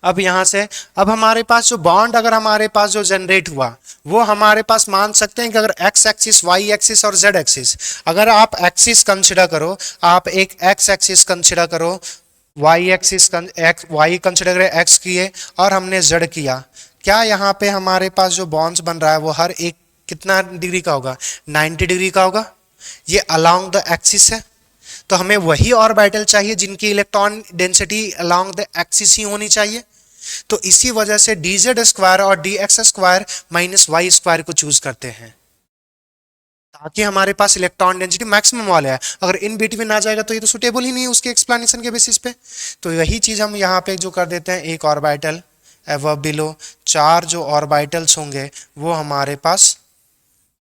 अब यहां से अब हमारे पास जो बॉन्ड अगर हमारे पास जो जनरेट हुआ वो हमारे पास मान सकते हैं कि अगर एक्स एक्सिस, वाई एक्सिस और जेड एक्सिस, अगर आप एक्सिस कंसिडर करो, आप एक एक्स एक्सिस कंसिडर करो, वाई एक्सिस वाई कंसिडर करें, एक्स किए और हमने जेड किया, क्या यहाँ पे हमारे पास जो बॉन्ड्स बन रहा है वो हर एक कितना डिग्री का होगा, 90 डिग्री का होगा। ये अलोंग द एक्सिस है, तो हमें वही ऑर्बिटल चाहिए जिनकी electron density along the axis ही होनी चाहिए। तो इसी वजह से dz² और dx² माइनस y² को चूज करते हैं ताकि हमारे पास इलेक्ट्रॉन डेंसिटी मैक्सिमम वाला है। अगर इन बिटवीन आ जाएगा तो ये तो सुटेबल ही नहीं है उसके एक्सप्लेनेशन के बेसिस पे। तो यही चीज हम यहाँ पे जो कर देते हैं, एक ऑर्बिटल एबव बिलो, 4 जो ऑर्बिटल्स होंगे वो हमारे पास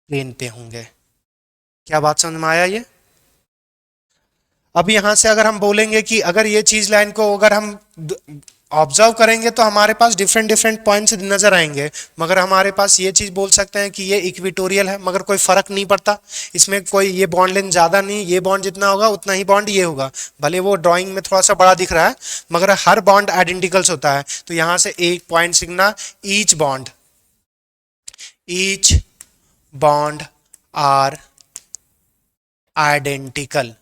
प्लेन पे होंगे। क्या बात समझ में आया ये? अब यहां से अगर हम बोलेंगे कि अगर ये चीज लाइन को अगर हम ऑब्जर्व करेंगे तो हमारे पास डिफरेंट डिफरेंट पॉइंट्स नजर आएंगे, मगर हमारे पास ये चीज बोल सकते हैं कि ये इक्विटोरियल है, मगर कोई फर्क नहीं पड़ता इसमें, कोई ये बॉन्ड लेंथ ज्यादा नहीं, ये बॉन्ड जितना होगा उतना ही बॉन्ड ये होगा, भले वो ड्राइंग में थोड़ा सा बड़ा दिख रहा है मगर हर बॉन्ड आइडेंटिकल्स होता है। तो यहां से एक पॉइंट सीखना, ईच बॉन्ड आर आइडेंटिकल,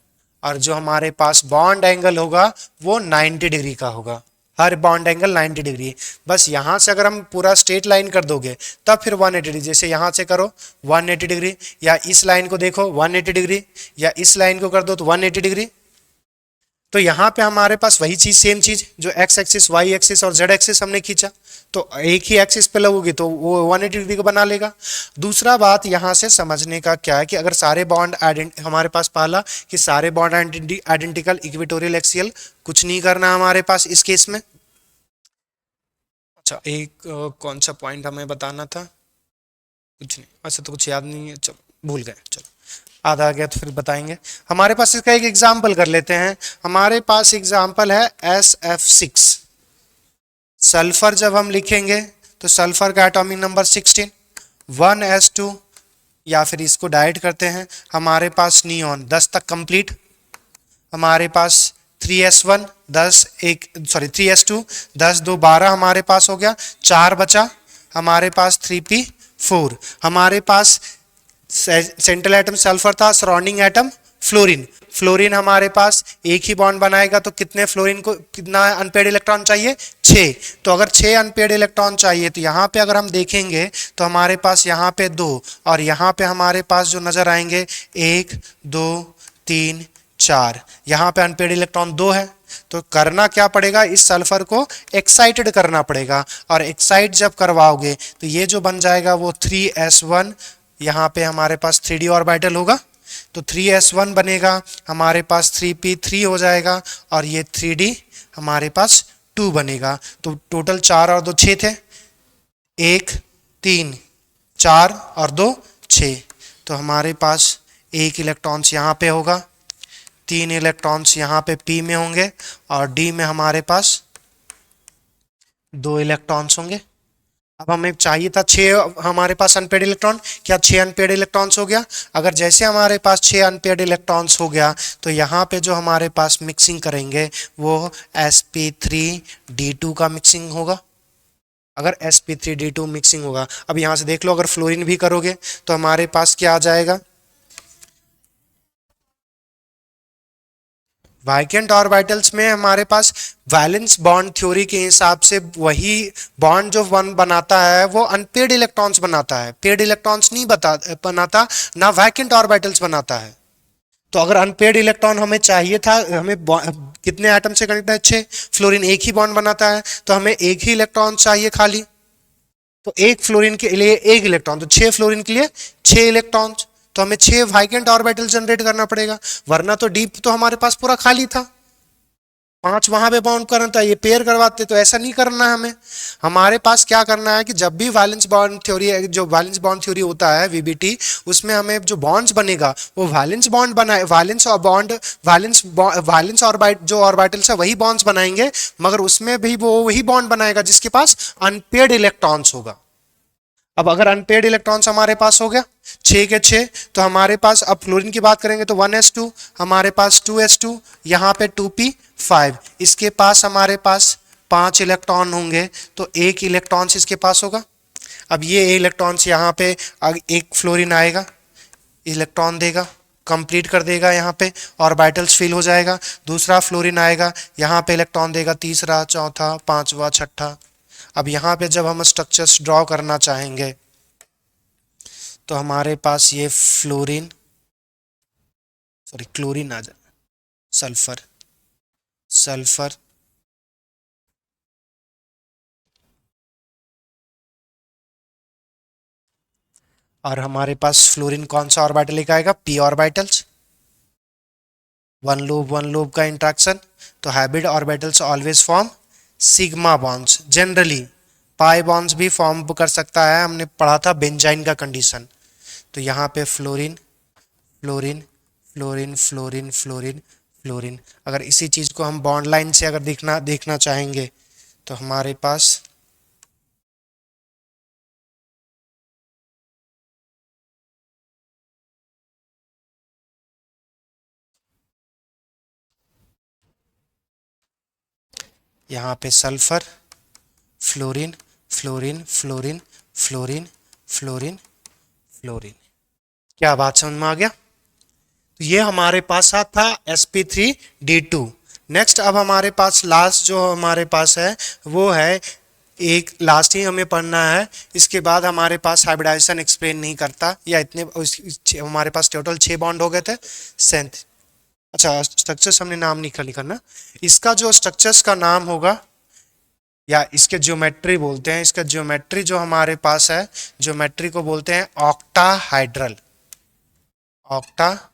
और जो हमारे पास बॉन्ड एंगल होगा वो 90 डिग्री का होगा, हर बॉन्ड एंगल 90 डिग्री। बस यहां से अगर हम पूरा स्ट्रेट लाइन कर दोगे तब फिर 180 डिग्री, जैसे यहां से करो 180 डिग्री, या इस लाइन को देखो 180 डिग्री, या इस लाइन को कर दो तो 180 डिग्री। तो यहाँ पे हमारे पास वही चीज, सेम चीज, जो एक्स एक्सिस, वाई एक्सिस और जेड एक्सिस हमने खींचा, तो एक ही एक्सिस पे लगोगी तो वो 180 डिग्री को बना लेगा। दूसरा बात यहाँ से समझने का क्या है कि अगर सारे बॉन्ड हमारे पास पहला कि सारे बॉन्ड आइडेंटिकल इक्वेटोरियल एक्सियल, कुछ नहीं करना हमारे पास इस केस में। अच्छा, एक कौन सा पॉइंट हमें बताना था, कुछ नहीं, अच्छा तो कुछ याद नहीं है, चलो भूल गए, चलो आधा आ गया तो फिर बताएंगे। हमारे पास इसका एक एग्जाम्पल कर लेते हैं। हमारे पास एग्जाम्पल है SF6। सल्फर जब हम लिखेंगे तो सल्फर का एटॉमिक नंबर 16, 1s2, या फिर इसको डायरेक्ट करते हैं, हमारे पास नियॉन 10 तक कंप्लीट, हमारे पास 3s1 10 एक सॉरी 3s2 10 2 12 हमारे पास हो गया, 4 बचा हमारे पास 3p4। हमारे पास सेंट्रल एटम सल्फर था, सराउंडिंग एटम फ्लोरीन। फ्लोरीन हमारे पास एक ही बॉन्ड बनाएगा तो कितने फ्लोरीन को कितना अनपेड इलेक्ट्रॉन चाहिए, 6। तो अगर 6 अनपेड इलेक्ट्रॉन चाहिए तो यहाँ पे अगर हम देखेंगे तो हमारे पास यहाँ पे 2 और यहाँ पे हमारे पास जो नजर आएंगे 1 2 3 4, यहाँ पे अनपेड इलेक्ट्रॉन 2 है। तो करना क्या पड़ेगा, इस सल्फर को एक्साइटेड करना पड़ेगा, और एक्साइट जब करवाओगे तो ये जो बन जाएगा वो 3s1, यहाँ पे हमारे पास 3d ऑर्बिटल होगा तो 3s1 बनेगा, हमारे पास 3p3 हो जाएगा और ये 3d हमारे पास 2 बनेगा। तो टोटल 4 और 2 6 थे, 1 3 4 और 2 6। तो हमारे पास एक इलेक्ट्रॉन्स यहाँ पे होगा, 3 इलेक्ट्रॉन्स यहाँ पे p में होंगे और d में हमारे पास 2 इलेक्ट्रॉन्स होंगे। अब हमें चाहिए था 6 हमारे पास अनपेड इलेक्ट्रॉन, क्या 6 अनपेड इलेक्ट्रॉन्स हो गया? अगर जैसे हमारे पास 6 अनपेड इलेक्ट्रॉन्स हो गया तो यहाँ पे जो हमारे पास मिक्सिंग करेंगे वो sp3d2 का मिक्सिंग होगा। अगर sp3d2 मिक्सिंग होगा, अब यहाँ से देख लो, अगर फ्लोरीन भी करोगे तो हमारे पास क्या आ जाएगा, वैकेंट ऑर्बिटल्स में हमारे पास वैलेंस बॉन्ड थ्योरी के हिसाब से वही बॉन्ड जो वन बनाता है वो अनपेड इलेक्ट्रॉन्स बनाता है, पेड इलेक्ट्रॉन्स नहीं बनाता, ना वैकेंट ऑर्बिटल्स बनाता है। तो अगर अनपेड इलेक्ट्रॉन हमें चाहिए था, हमें कितने एटम से कनेक्ट है, 6, फ्लोरीन एक ही बॉन्ड बनाता है तो हमें एक ही इलेक्ट्रॉन चाहिए खाली, तो एक फ्लोरीन के लिए एक इलेक्ट्रॉन, तो 6 फ्लोरीन के लिए 6 इलेक्ट्रॉन्स, तो हमें 6 वैकेंट ऑर्बिटल जनरेट करना पड़ेगा, वरना तो डीप तो हमारे पास पूरा खाली था, 5 वहां पे बाउंड करना था, ये पेयर करवाते, तो ऐसा नहीं करना है हमें। हमारे पास क्या करना है कि जब भी वैलेंस बॉन्ड थ्योरी, जो वैलेंस बॉन्ड थ्योरी होता है वीबीटी, उसमें हमें जो बॉन्ड्स बनेगा वो वैलेंस बॉन्ड बनाए, वैलेंस और बॉन्ड, वैलेंस ऑर्बिट जो ऑर्बिटल्स है वही बॉन्ड्स बनाएंगे, मगर उसमें भी वो वही बॉन्ड बनाएगा जिसके पास अनपेड इलेक्ट्रॉन्स होगा। अब अगर अनपेड इलेक्ट्रॉन्स हमारे पास हो गया 6 के 6, तो हमारे पास, अब फ्लोरीन की बात करेंगे तो 1s2, हमारे पास 2s2, यहाँ पे 2p5, इसके पास हमारे पास 5 इलेक्ट्रॉन होंगे तो एक इलेक्ट्रॉन्स इसके पास होगा। अब ये इलेक्ट्रॉन्स यहाँ पे एक फ्लोरीन आएगा, इलेक्ट्रॉन देगा, कंप्लीट कर देगा, यहाँ पे ऑर्बिटल्स फिल हो जाएगा, दूसरा फ्लोरीन आएगा, यहाँ पे इलेक्ट्रॉन देगा, तीसरा, चौथा, पांचवा, छठा। अब यहाँ पे जब हम स्ट्रक्चर्स ड्रॉ करना चाहेंगे तो हमारे पास ये फ्लोरीन, सॉरी क्लोरीन आ जाए, सल्फर, सल्फर, और हमारे पास फ्लोरीन कौन सा ऑर्बिटल लेकर आएगा, p ऑर्बिटल्स, वन लूप का इंट्रैक्शन, तो hybrid orbitals always form sigma bonds, generally pi bonds भी फॉर्म कर सकता है, हमने पढ़ा था बेंजाइन का कंडीशन। तो यहाँ पे fluorine, fluorine, fluorine, fluorine, fluorine, fluorine, अगर इसी चीज को हम बॉन्ड लाइन से अगर देखना चाहेंगे तो हमारे पास यहाँ पे sulphur, fluorine, fluorine, fluorine, fluorine, fluorine, fluorine. क्या बात समझ में आ गया? तो ये हमारे पास था sp3d2। नेक्स्ट अब हमारे पास लास्ट जो हमारे पास है वो है, एक लास्ट ही हमें पढ़ना है, इसके बाद हमारे पास हाइब्रिडाइजेशन एक्सप्लेन नहीं करता, या इतने हमारे पास टोटल 6 बॉन्ड हो गए थे, सेंथ अच्छा, स्ट्रक्चर्स हमने नाम नहीं लिखा ना। इसका जो स्ट्रक्चर्स का नाम होगा या इसके ज्योमेट्री बोलते हैं, इसका ज्योमेट्री जो हमारे पास है, ज्योमेट्री को बोलते हैं ऑक्टाहाइड्रल। ऑक्टाहाइड्रल।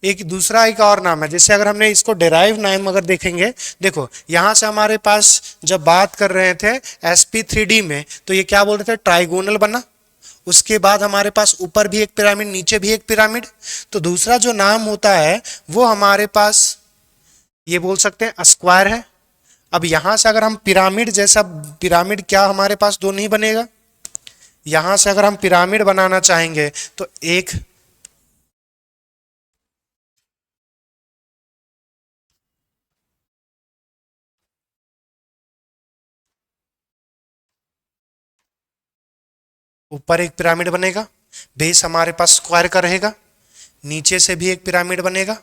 एक दूसरा एक और नाम है, जैसे अगर हमने इसको डेराइव नाम अगर देखेंगे, देखो यहां से हमारे पास जब बात कर रहे थे sp3d में, तो ये क्या बोल रहे थे, ट्राइगोनल बना। उसके बाद हमारे पास ऊपर भी एक पिरामिड, नीचे भी एक पिरामिड। तो दूसरा जो नाम होता है वो हमारे पास ये बोल सकते हैं स्क्वायर है। अब यहां से अगर हम पिरामिड जैसा, पिरामिड क्या हमारे पास दो नहीं बनेगा। यहां से अगर हम पिरामिड बनाना चाहेंगे तो एक ऊपर एक पिरामिड बनेगा, बेस हमारे पास स्क्वायर का रहेगा, नीचे से भी एक पिरामिड बनेगा।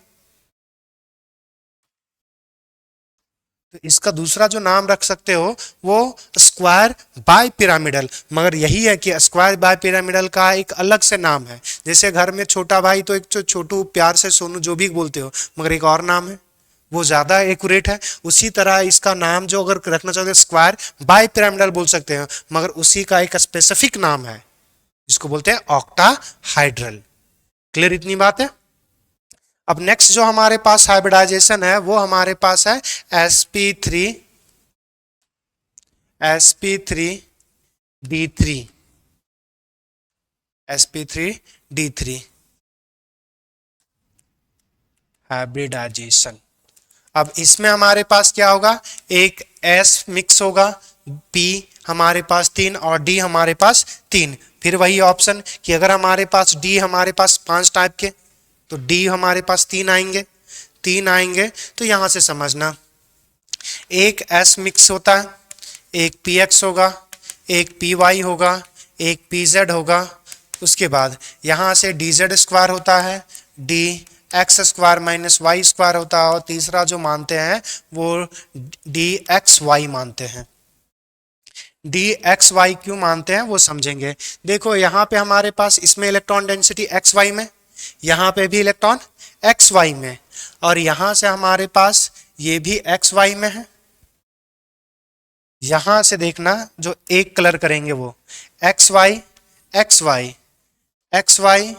तो इसका दूसरा जो नाम रख सकते हो वो स्क्वायर बाय पिरामिडल। मगर यही है कि स्क्वायर बाय पिरामिडल का एक अलग से नाम है। जैसे घर में छोटा भाई तो एक छोटू, प्यार से सोनू जो भी बोलते हो, मगर एक और नाम है, वो ज्यादा एक्यूरेट है। उसी तरह इसका नाम जो अगर रखना चाहोगे स्क्वायर बाय पिरामिडल बोल सकते हो, मगर उसी का एक स्पेसिफिक नाम है जिसको बोलते हैं ऑक्टाहाइड्रल। क्लियर इतनी बात है। अब नेक्स्ट जो हमारे पास हाइब्रिडाइजेशन है वो हमारे पास है sp3 sp3d3 sp3d3 हाइब्रिडाइजेशन। अब इसमें हमारे पास क्या होगा, एक S मिक्स होगा, P हमारे पास 3 और D हमारे पास 3। फिर वही ऑप्शन कि अगर हमारे पास D हमारे पास 5 टाइप के, तो D हमारे पास 3 आएंगे। तो यहां से समझना, एक S मिक्स होता है, एक PX होगा, एक PY होगा, एक PZ होगा। उसके बाद यहां से DZ स्क्वायर होता है, D X square minus Y square होता है, और तीसरा जो मानते हैं वो DXY मानते हैं। DXY क्यों मानते हैं वो समझेंगे। देखो यहाँ पे हमारे पास इसमें इलेक्ट्रॉन डेंसिटी XY में, यहाँ पे भी इलेक्ट्रॉन XY में, और यहां से हमारे पास ये भी XY में है। यहां से देखना जो एक कलर करेंगे वो XY XY XY,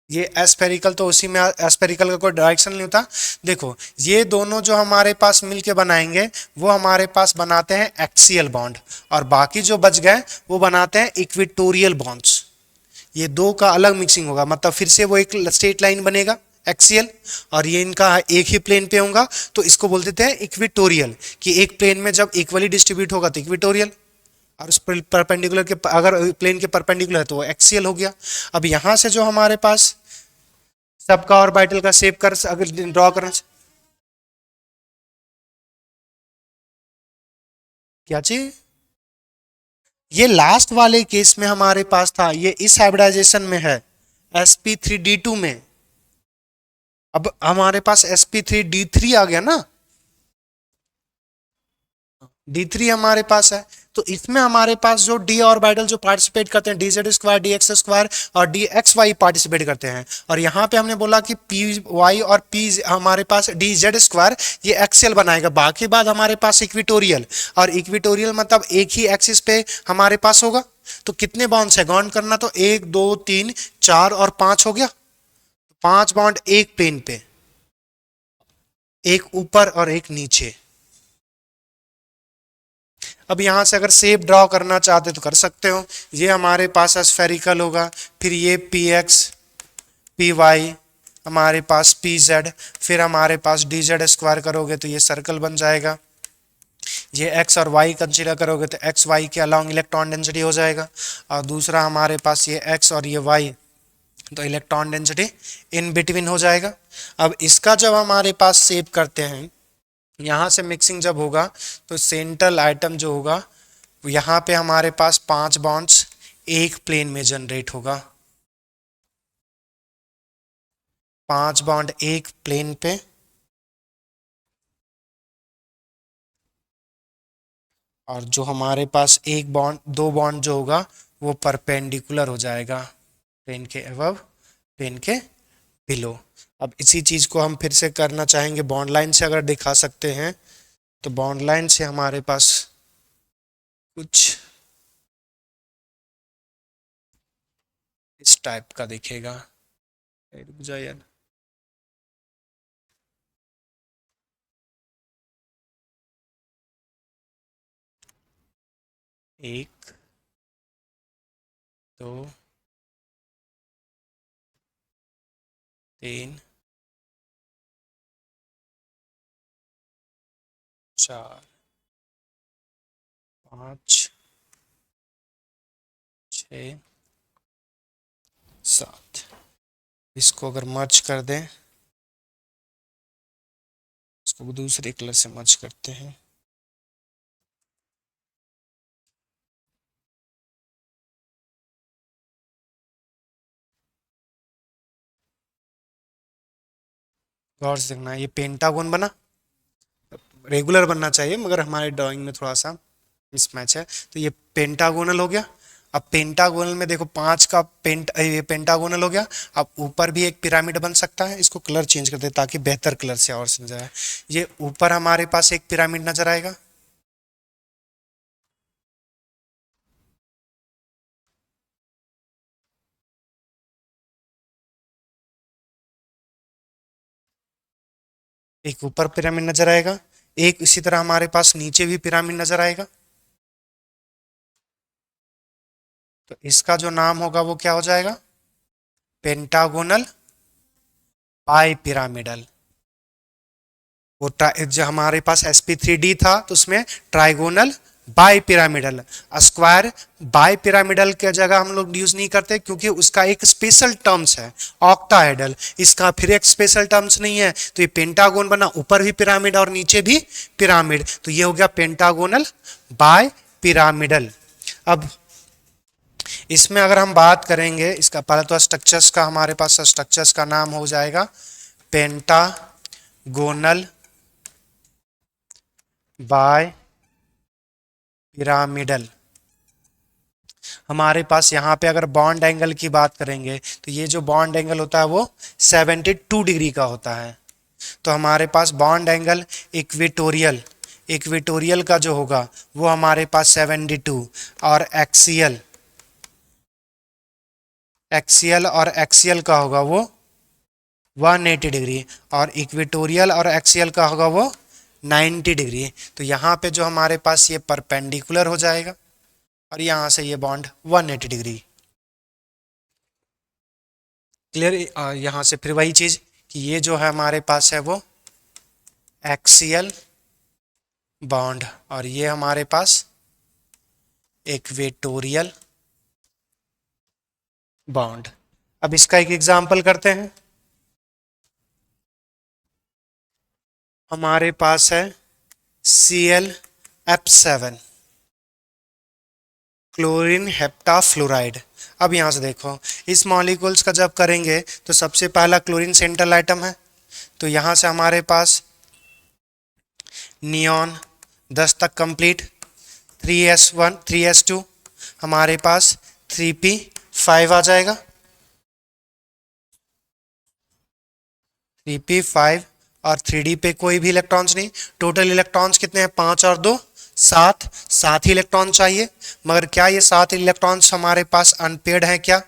ये एस्फेरिकल, तो उसी में एस्फेरिकल का कोई डायरेक्शन नहीं होता। देखो ये दोनों जो हमारे पास मिलके बनाएंगे वो हमारे पास बनाते हैं एक्सियल बॉन्ड, और बाकी जो बच गए वो बनाते हैं इक्वेटोरियल बॉन्ड्स। ये दो का अलग मिक्सिंग होगा, मतलब फिर से वो एक स्ट्रेट लाइन बनेगा एक्सियल, और ये इनका एक ही प्लेन पे होगा, तो इसको बोल देते हैं इक्वेटोरियल। कि एक प्लेन में जब इक्वली डिस्ट्रीब्यूट होगा तो इक्वेटोरियल, और उस परपेंडिकुलर के, अगर प्लेन के परपेंडिकुलर है तो वो एक्सियल हो गया। अब यहां से जो हमारे पास सबका ऑर्बिटल का शेप कर अगर ड्रॉ करना, क्या चीज, ये लास्ट वाले केस में हमारे पास था, ये इस हाइब्रिडाइजेशन में है sp3d2 में। अब हमारे पास sp3d3 आ गया ना, D3 हमारे पास है। तो इसमें हमारे पास जो D ऑर्बिटल जो पार्टिसिपेट करते हैं, DZ स्क्वायर, DX स्क्वायर और DXY पार्टिसिपेट करते हैं। और यहाँ पे हमने बोला कि PY और P हमारे पास DZ स्क्वायर ये एक्सियल बनाएगा, बाकी बाद हमारे पास इक्वेटोरियल, और इक्वेटोरियल मतलब एक ही एक्सिस पे हमारे पास होगा। तो कितने बॉन्ड्स है काउंट करना, तो 1 2 3 4 और 5 हो गया। 5 बॉन्ड एक प्लेन पे, एक ऊपर और एक नीचे। अब यहाँ से अगर शेप ड्रॉ करना चाहते तो कर सकते हो। ये हमारे पास स्फेरिकल होगा, फिर ये PX PY, हमारे पास PZ, फिर हमारे पास DZ स्क्वायर करोगे तो ये सर्कल बन जाएगा। ये X और Y कंसीडर करोगे तो XY के अलॉन्ग इलेक्ट्रॉन डेंसिटी हो जाएगा, और दूसरा हमारे पास ये X और ये Y, तो इलेक्ट्रॉन डेंसिटी इन बिटवीन हो जाएगा। अब इसका जब हमारे पास शेप करते हैं, यहाँ से मिक्सिंग जब होगा तो सेंट्रल आइटम जो होगा यहाँ पे हमारे पास 5 बॉन्ड्स एक प्लेन में जनरेट होगा, 5 बॉन्ड एक प्लेन पे, और जो हमारे पास एक बॉन्ड, 2 बॉन्ड जो होगा वो परपेंडिकुलर हो जाएगा प्लेन के अबव प्लेन के बिलो। अब इसी चीज को हम फिर से करना चाहेंगे बॉन्ड लाइन से, अगर दिखा सकते हैं तो बॉन्ड लाइन से हमारे पास कुछ इस टाइप का दिखेगा। रुक जाओ यार, एक, दो, तीन, चार, पाँच, छ, सात। इसको अगर मर्ज कर दें, इसको दूसरे कलर से मर्ज करते हैं। गौर से देखना, ये पेंटागोन बना, रेगुलर बनना चाहिए मगर हमारे ड्राइंग में थोड़ा सा मिसमैच है। तो ये पेंटागोनल हो गया। अब पेंटागोनल में देखो पांच का ये पेंटागोनल हो गया। अब ऊपर भी एक पिरामिड बन सकता है। इसको कलर चेंज कर दे ताकि बेहतर कलर से और समझ आए। ये ऊपर हमारे पास एक पिरामिड नजर आएगा, एक ऊपर पिरामिड नजर आएगा, एक इसी तरह हमारे पास नीचे भी पिरामिड नजर आएगा। तो इसका जो नाम होगा वो क्या हो जाएगा? Pentagonal bi pyramidal. वो जो हमारे पास sp3d था तो उसमें trigonal bi pyramidal. Square bi pyramidal के जगह हम लोग यूज नहीं करते क्योंकि उसका एक स्पेशल टर्म्स है ऑक्टाहेड्रल, इसका फिर एक स्पेशल टर्म्स नहीं है। तो ये पेंटागोन बना, ऊपर भी पिरामिड और नीचे भी पिरामिड, तो ये हो गया पेंटागोनल बाय पिरामिडल। अब इसमें अगर हम बात करेंगे, इसका पहले तो स्ट्रक्चर्स का हमारे पास स्ट्रक्चर्स का नाम हो जाएगा पेंटागोनल बाय पिरामिडल। हमारे पास यहाँ पे अगर बॉन्ड एंगल की बात करेंगे तो ये जो बॉन्ड एंगल होता है वो 72 डिग्री का होता है। तो हमारे पास बॉन्ड एंगल इक्वेटोरियल, इक्वेटोरियल का जो होगा वो हमारे पास 72, और एक्सियल, एक्सियल और एक्सियल का होगा वो 180 डिग्री, और इक्वेटोरियल और एक्सियल का होगा वो 90 डिग्री। तो यहाँ पे जो हमारे पास ये परपेंडिकुलर हो जाएगा और यहाँ से ये बॉन्ड 180 डिग्री। क्लियर? यहाँ से फिर वही चीज कि ये जो है हमारे पास है वो एक्सियल बॉन्ड और ये हमारे पास इक्वेटोरियल बॉन्ड। अब इसका एक एग्जांपल करते हैं। हमारे पास है ClF7 क्लोरीन हेप्टाफ्लोराइड। अब यहाँ से देखो इस मॉलिक्यूल्स का जब करेंगे तो सबसे पहला क्लोरीन सेंट्रल आइटम है, तो यहाँ से हमारे पास नियॉन 10 तक कंप्लीट, 3s1 3s2, हमारे पास 3p5 आ जाएगा, 3p5 और 3d पे कोई भी इलेक्ट्रॉन्स नहीं। टोटल इलेक्ट्रॉन्स कितने हैं? 5 और 2 7, 7 ही इलेक्ट्रॉन चाहिए। मगर क्या ये 7 इलेक्ट्रॉन्स हमारे पास अनपेयर्ड हैं क्या?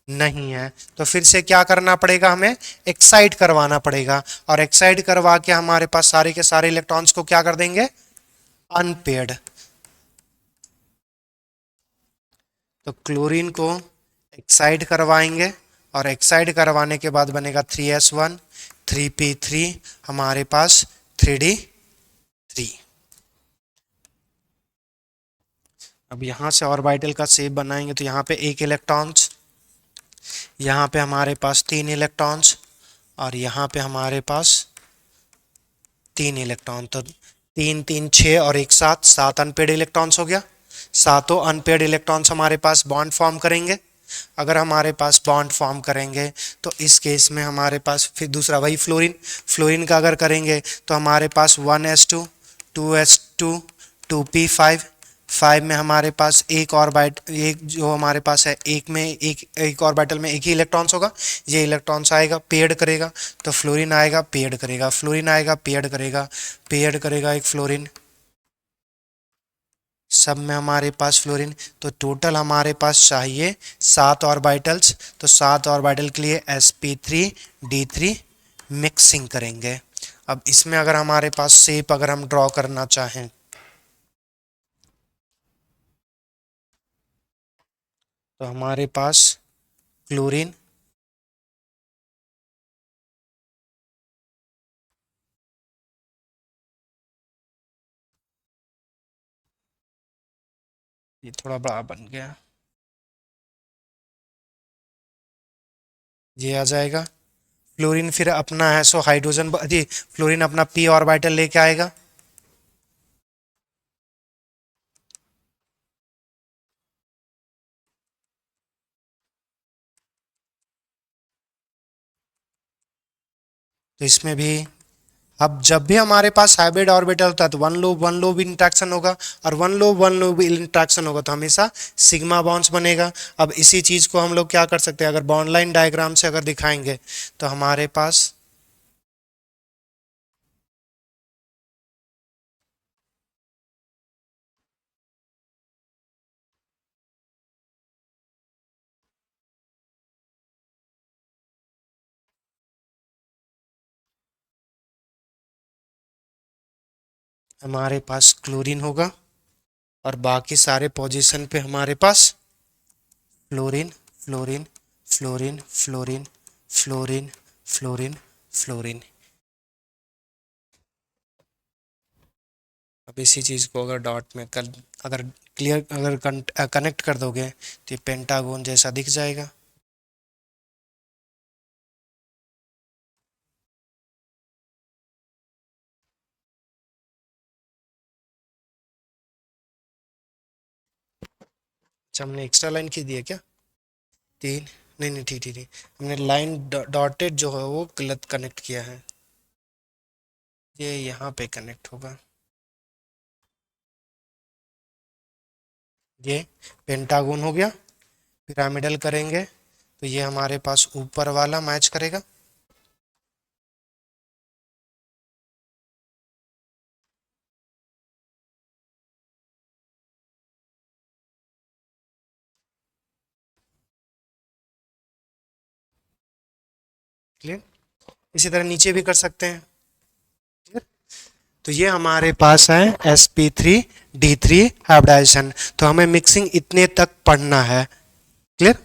नहीं है। तो फिर से क्या करना पड़ेगा? हमें एक्साइट करवाना पड़ेगा, और एक्साइट करवा के हमारे पास सारे के सारे इलेक्ट्रॉन्स को क्या कर देंगे? अनपेयर्ड। तो क्लोरीन को एक्साइट करवाएंगे और एक्साइट करवाने के बाद बनेगा 3s1 3p3, हमारे पास 3d3। अब यहाँ से ऑर्बिटल का शेप बनाएंगे तो यहाँ पे एक इलेक्ट्रॉन्स, यहाँ पे हमारे पास 3 इलेक्ट्रॉन्स, और यहाँ पे हमारे पास 3 इलेक्ट्रॉन। तो 3 3 6 और एक 7, 7 अनपेड इलेक्ट्रॉन्स हो गया। सातों अनपेड इलेक्ट्रॉन्स हमारे पास बॉन्ड फॉर्म करेंगे। अगर हमारे पास बॉन्ड फॉर्म करेंगे तो इस केस में हमारे पास फिर दूसरा वही फ्लोरीन, फ्लोरीन का अगर करेंगे तो हमारे पास 1s2 2s2 2p5 5 में हमारे पास एक एक जो हमारे पास है, एक ऑर्बिटल में एक ही इलेक्ट्रॉन्स होगा, ये इलेक्ट्रॉन्स आएगा पेयर्ड करेगा, तो फ्लोरीन आएगा पेयर्ड करेगा, फ्लोरीन आएगा पेयर्ड करेगा, पेयर्ड करेगा एक फ्लोरीन, सब में हमारे पास फ्लोरीन। तो टोटल हमारे पास चाहिए 7 ऑर्बिटल्स, तो 7 ऑर्बिटल के लिए sp3d3 मिक्सिंग करेंगे। अब इसमें अगर हमारे पास शेप अगर हम ड्रॉ करना चाहें, तो हमारे पास क्लोरीन, ये थोड़ा बड़ा बन गया, ये आ जाएगा। फ्लोरीन फिर अपना है सो हाइड्रोजन जी, फ्लोरीन अपना p ऑर्बिटल लेके आएगा, तो इसमें भी अब जब भी हमारे पास हाइब्रिड ऑर्बिटल होता है तो वन लोब इंट्रैक्शन होगा, और वन लोब इंट्रैक्शन होगा तो हमेशा सिग्मा बॉन्ड्स बनेगा। अब इसी चीज को हम लोग क्या कर सकते हैं, अगर बॉन्ड लाइन डायग्राम से अगर दिखाएंगे तो हमारे पास क्लोरीन होगा, और बाकी सारे पोजीशन पे हमारे पास fluorine fluorine fluorine fluorine fluorine fluorine fluorine. अब इसी चीज़ को अगर डॉट में अगर क्लियर अगर कनेक्ट कर दोगे तो ये पेंटागोन जैसा दिख जाएगा। अच्छा, हमने एक्स्ट्रा लाइन खींच दिया क्या? 3, नहीं नहीं ठीक ठीक ठीक, हमने लाइन डॉटेड जो है वो गलत कनेक्ट किया है, ये यहाँ पे कनेक्ट होगा। ये पेंटागोन हो गया, पिरामिडल करेंगे तो ये हमारे पास ऊपर वाला मैच करेगा, क्लियर। इसी तरह नीचे भी कर सकते हैं, क्लियर। तो ये हमारे पास है sp3d3 हाइब्रिडाइजेशन, तो हमें मिक्सिंग इतने तक पढ़ना है, क्लियर।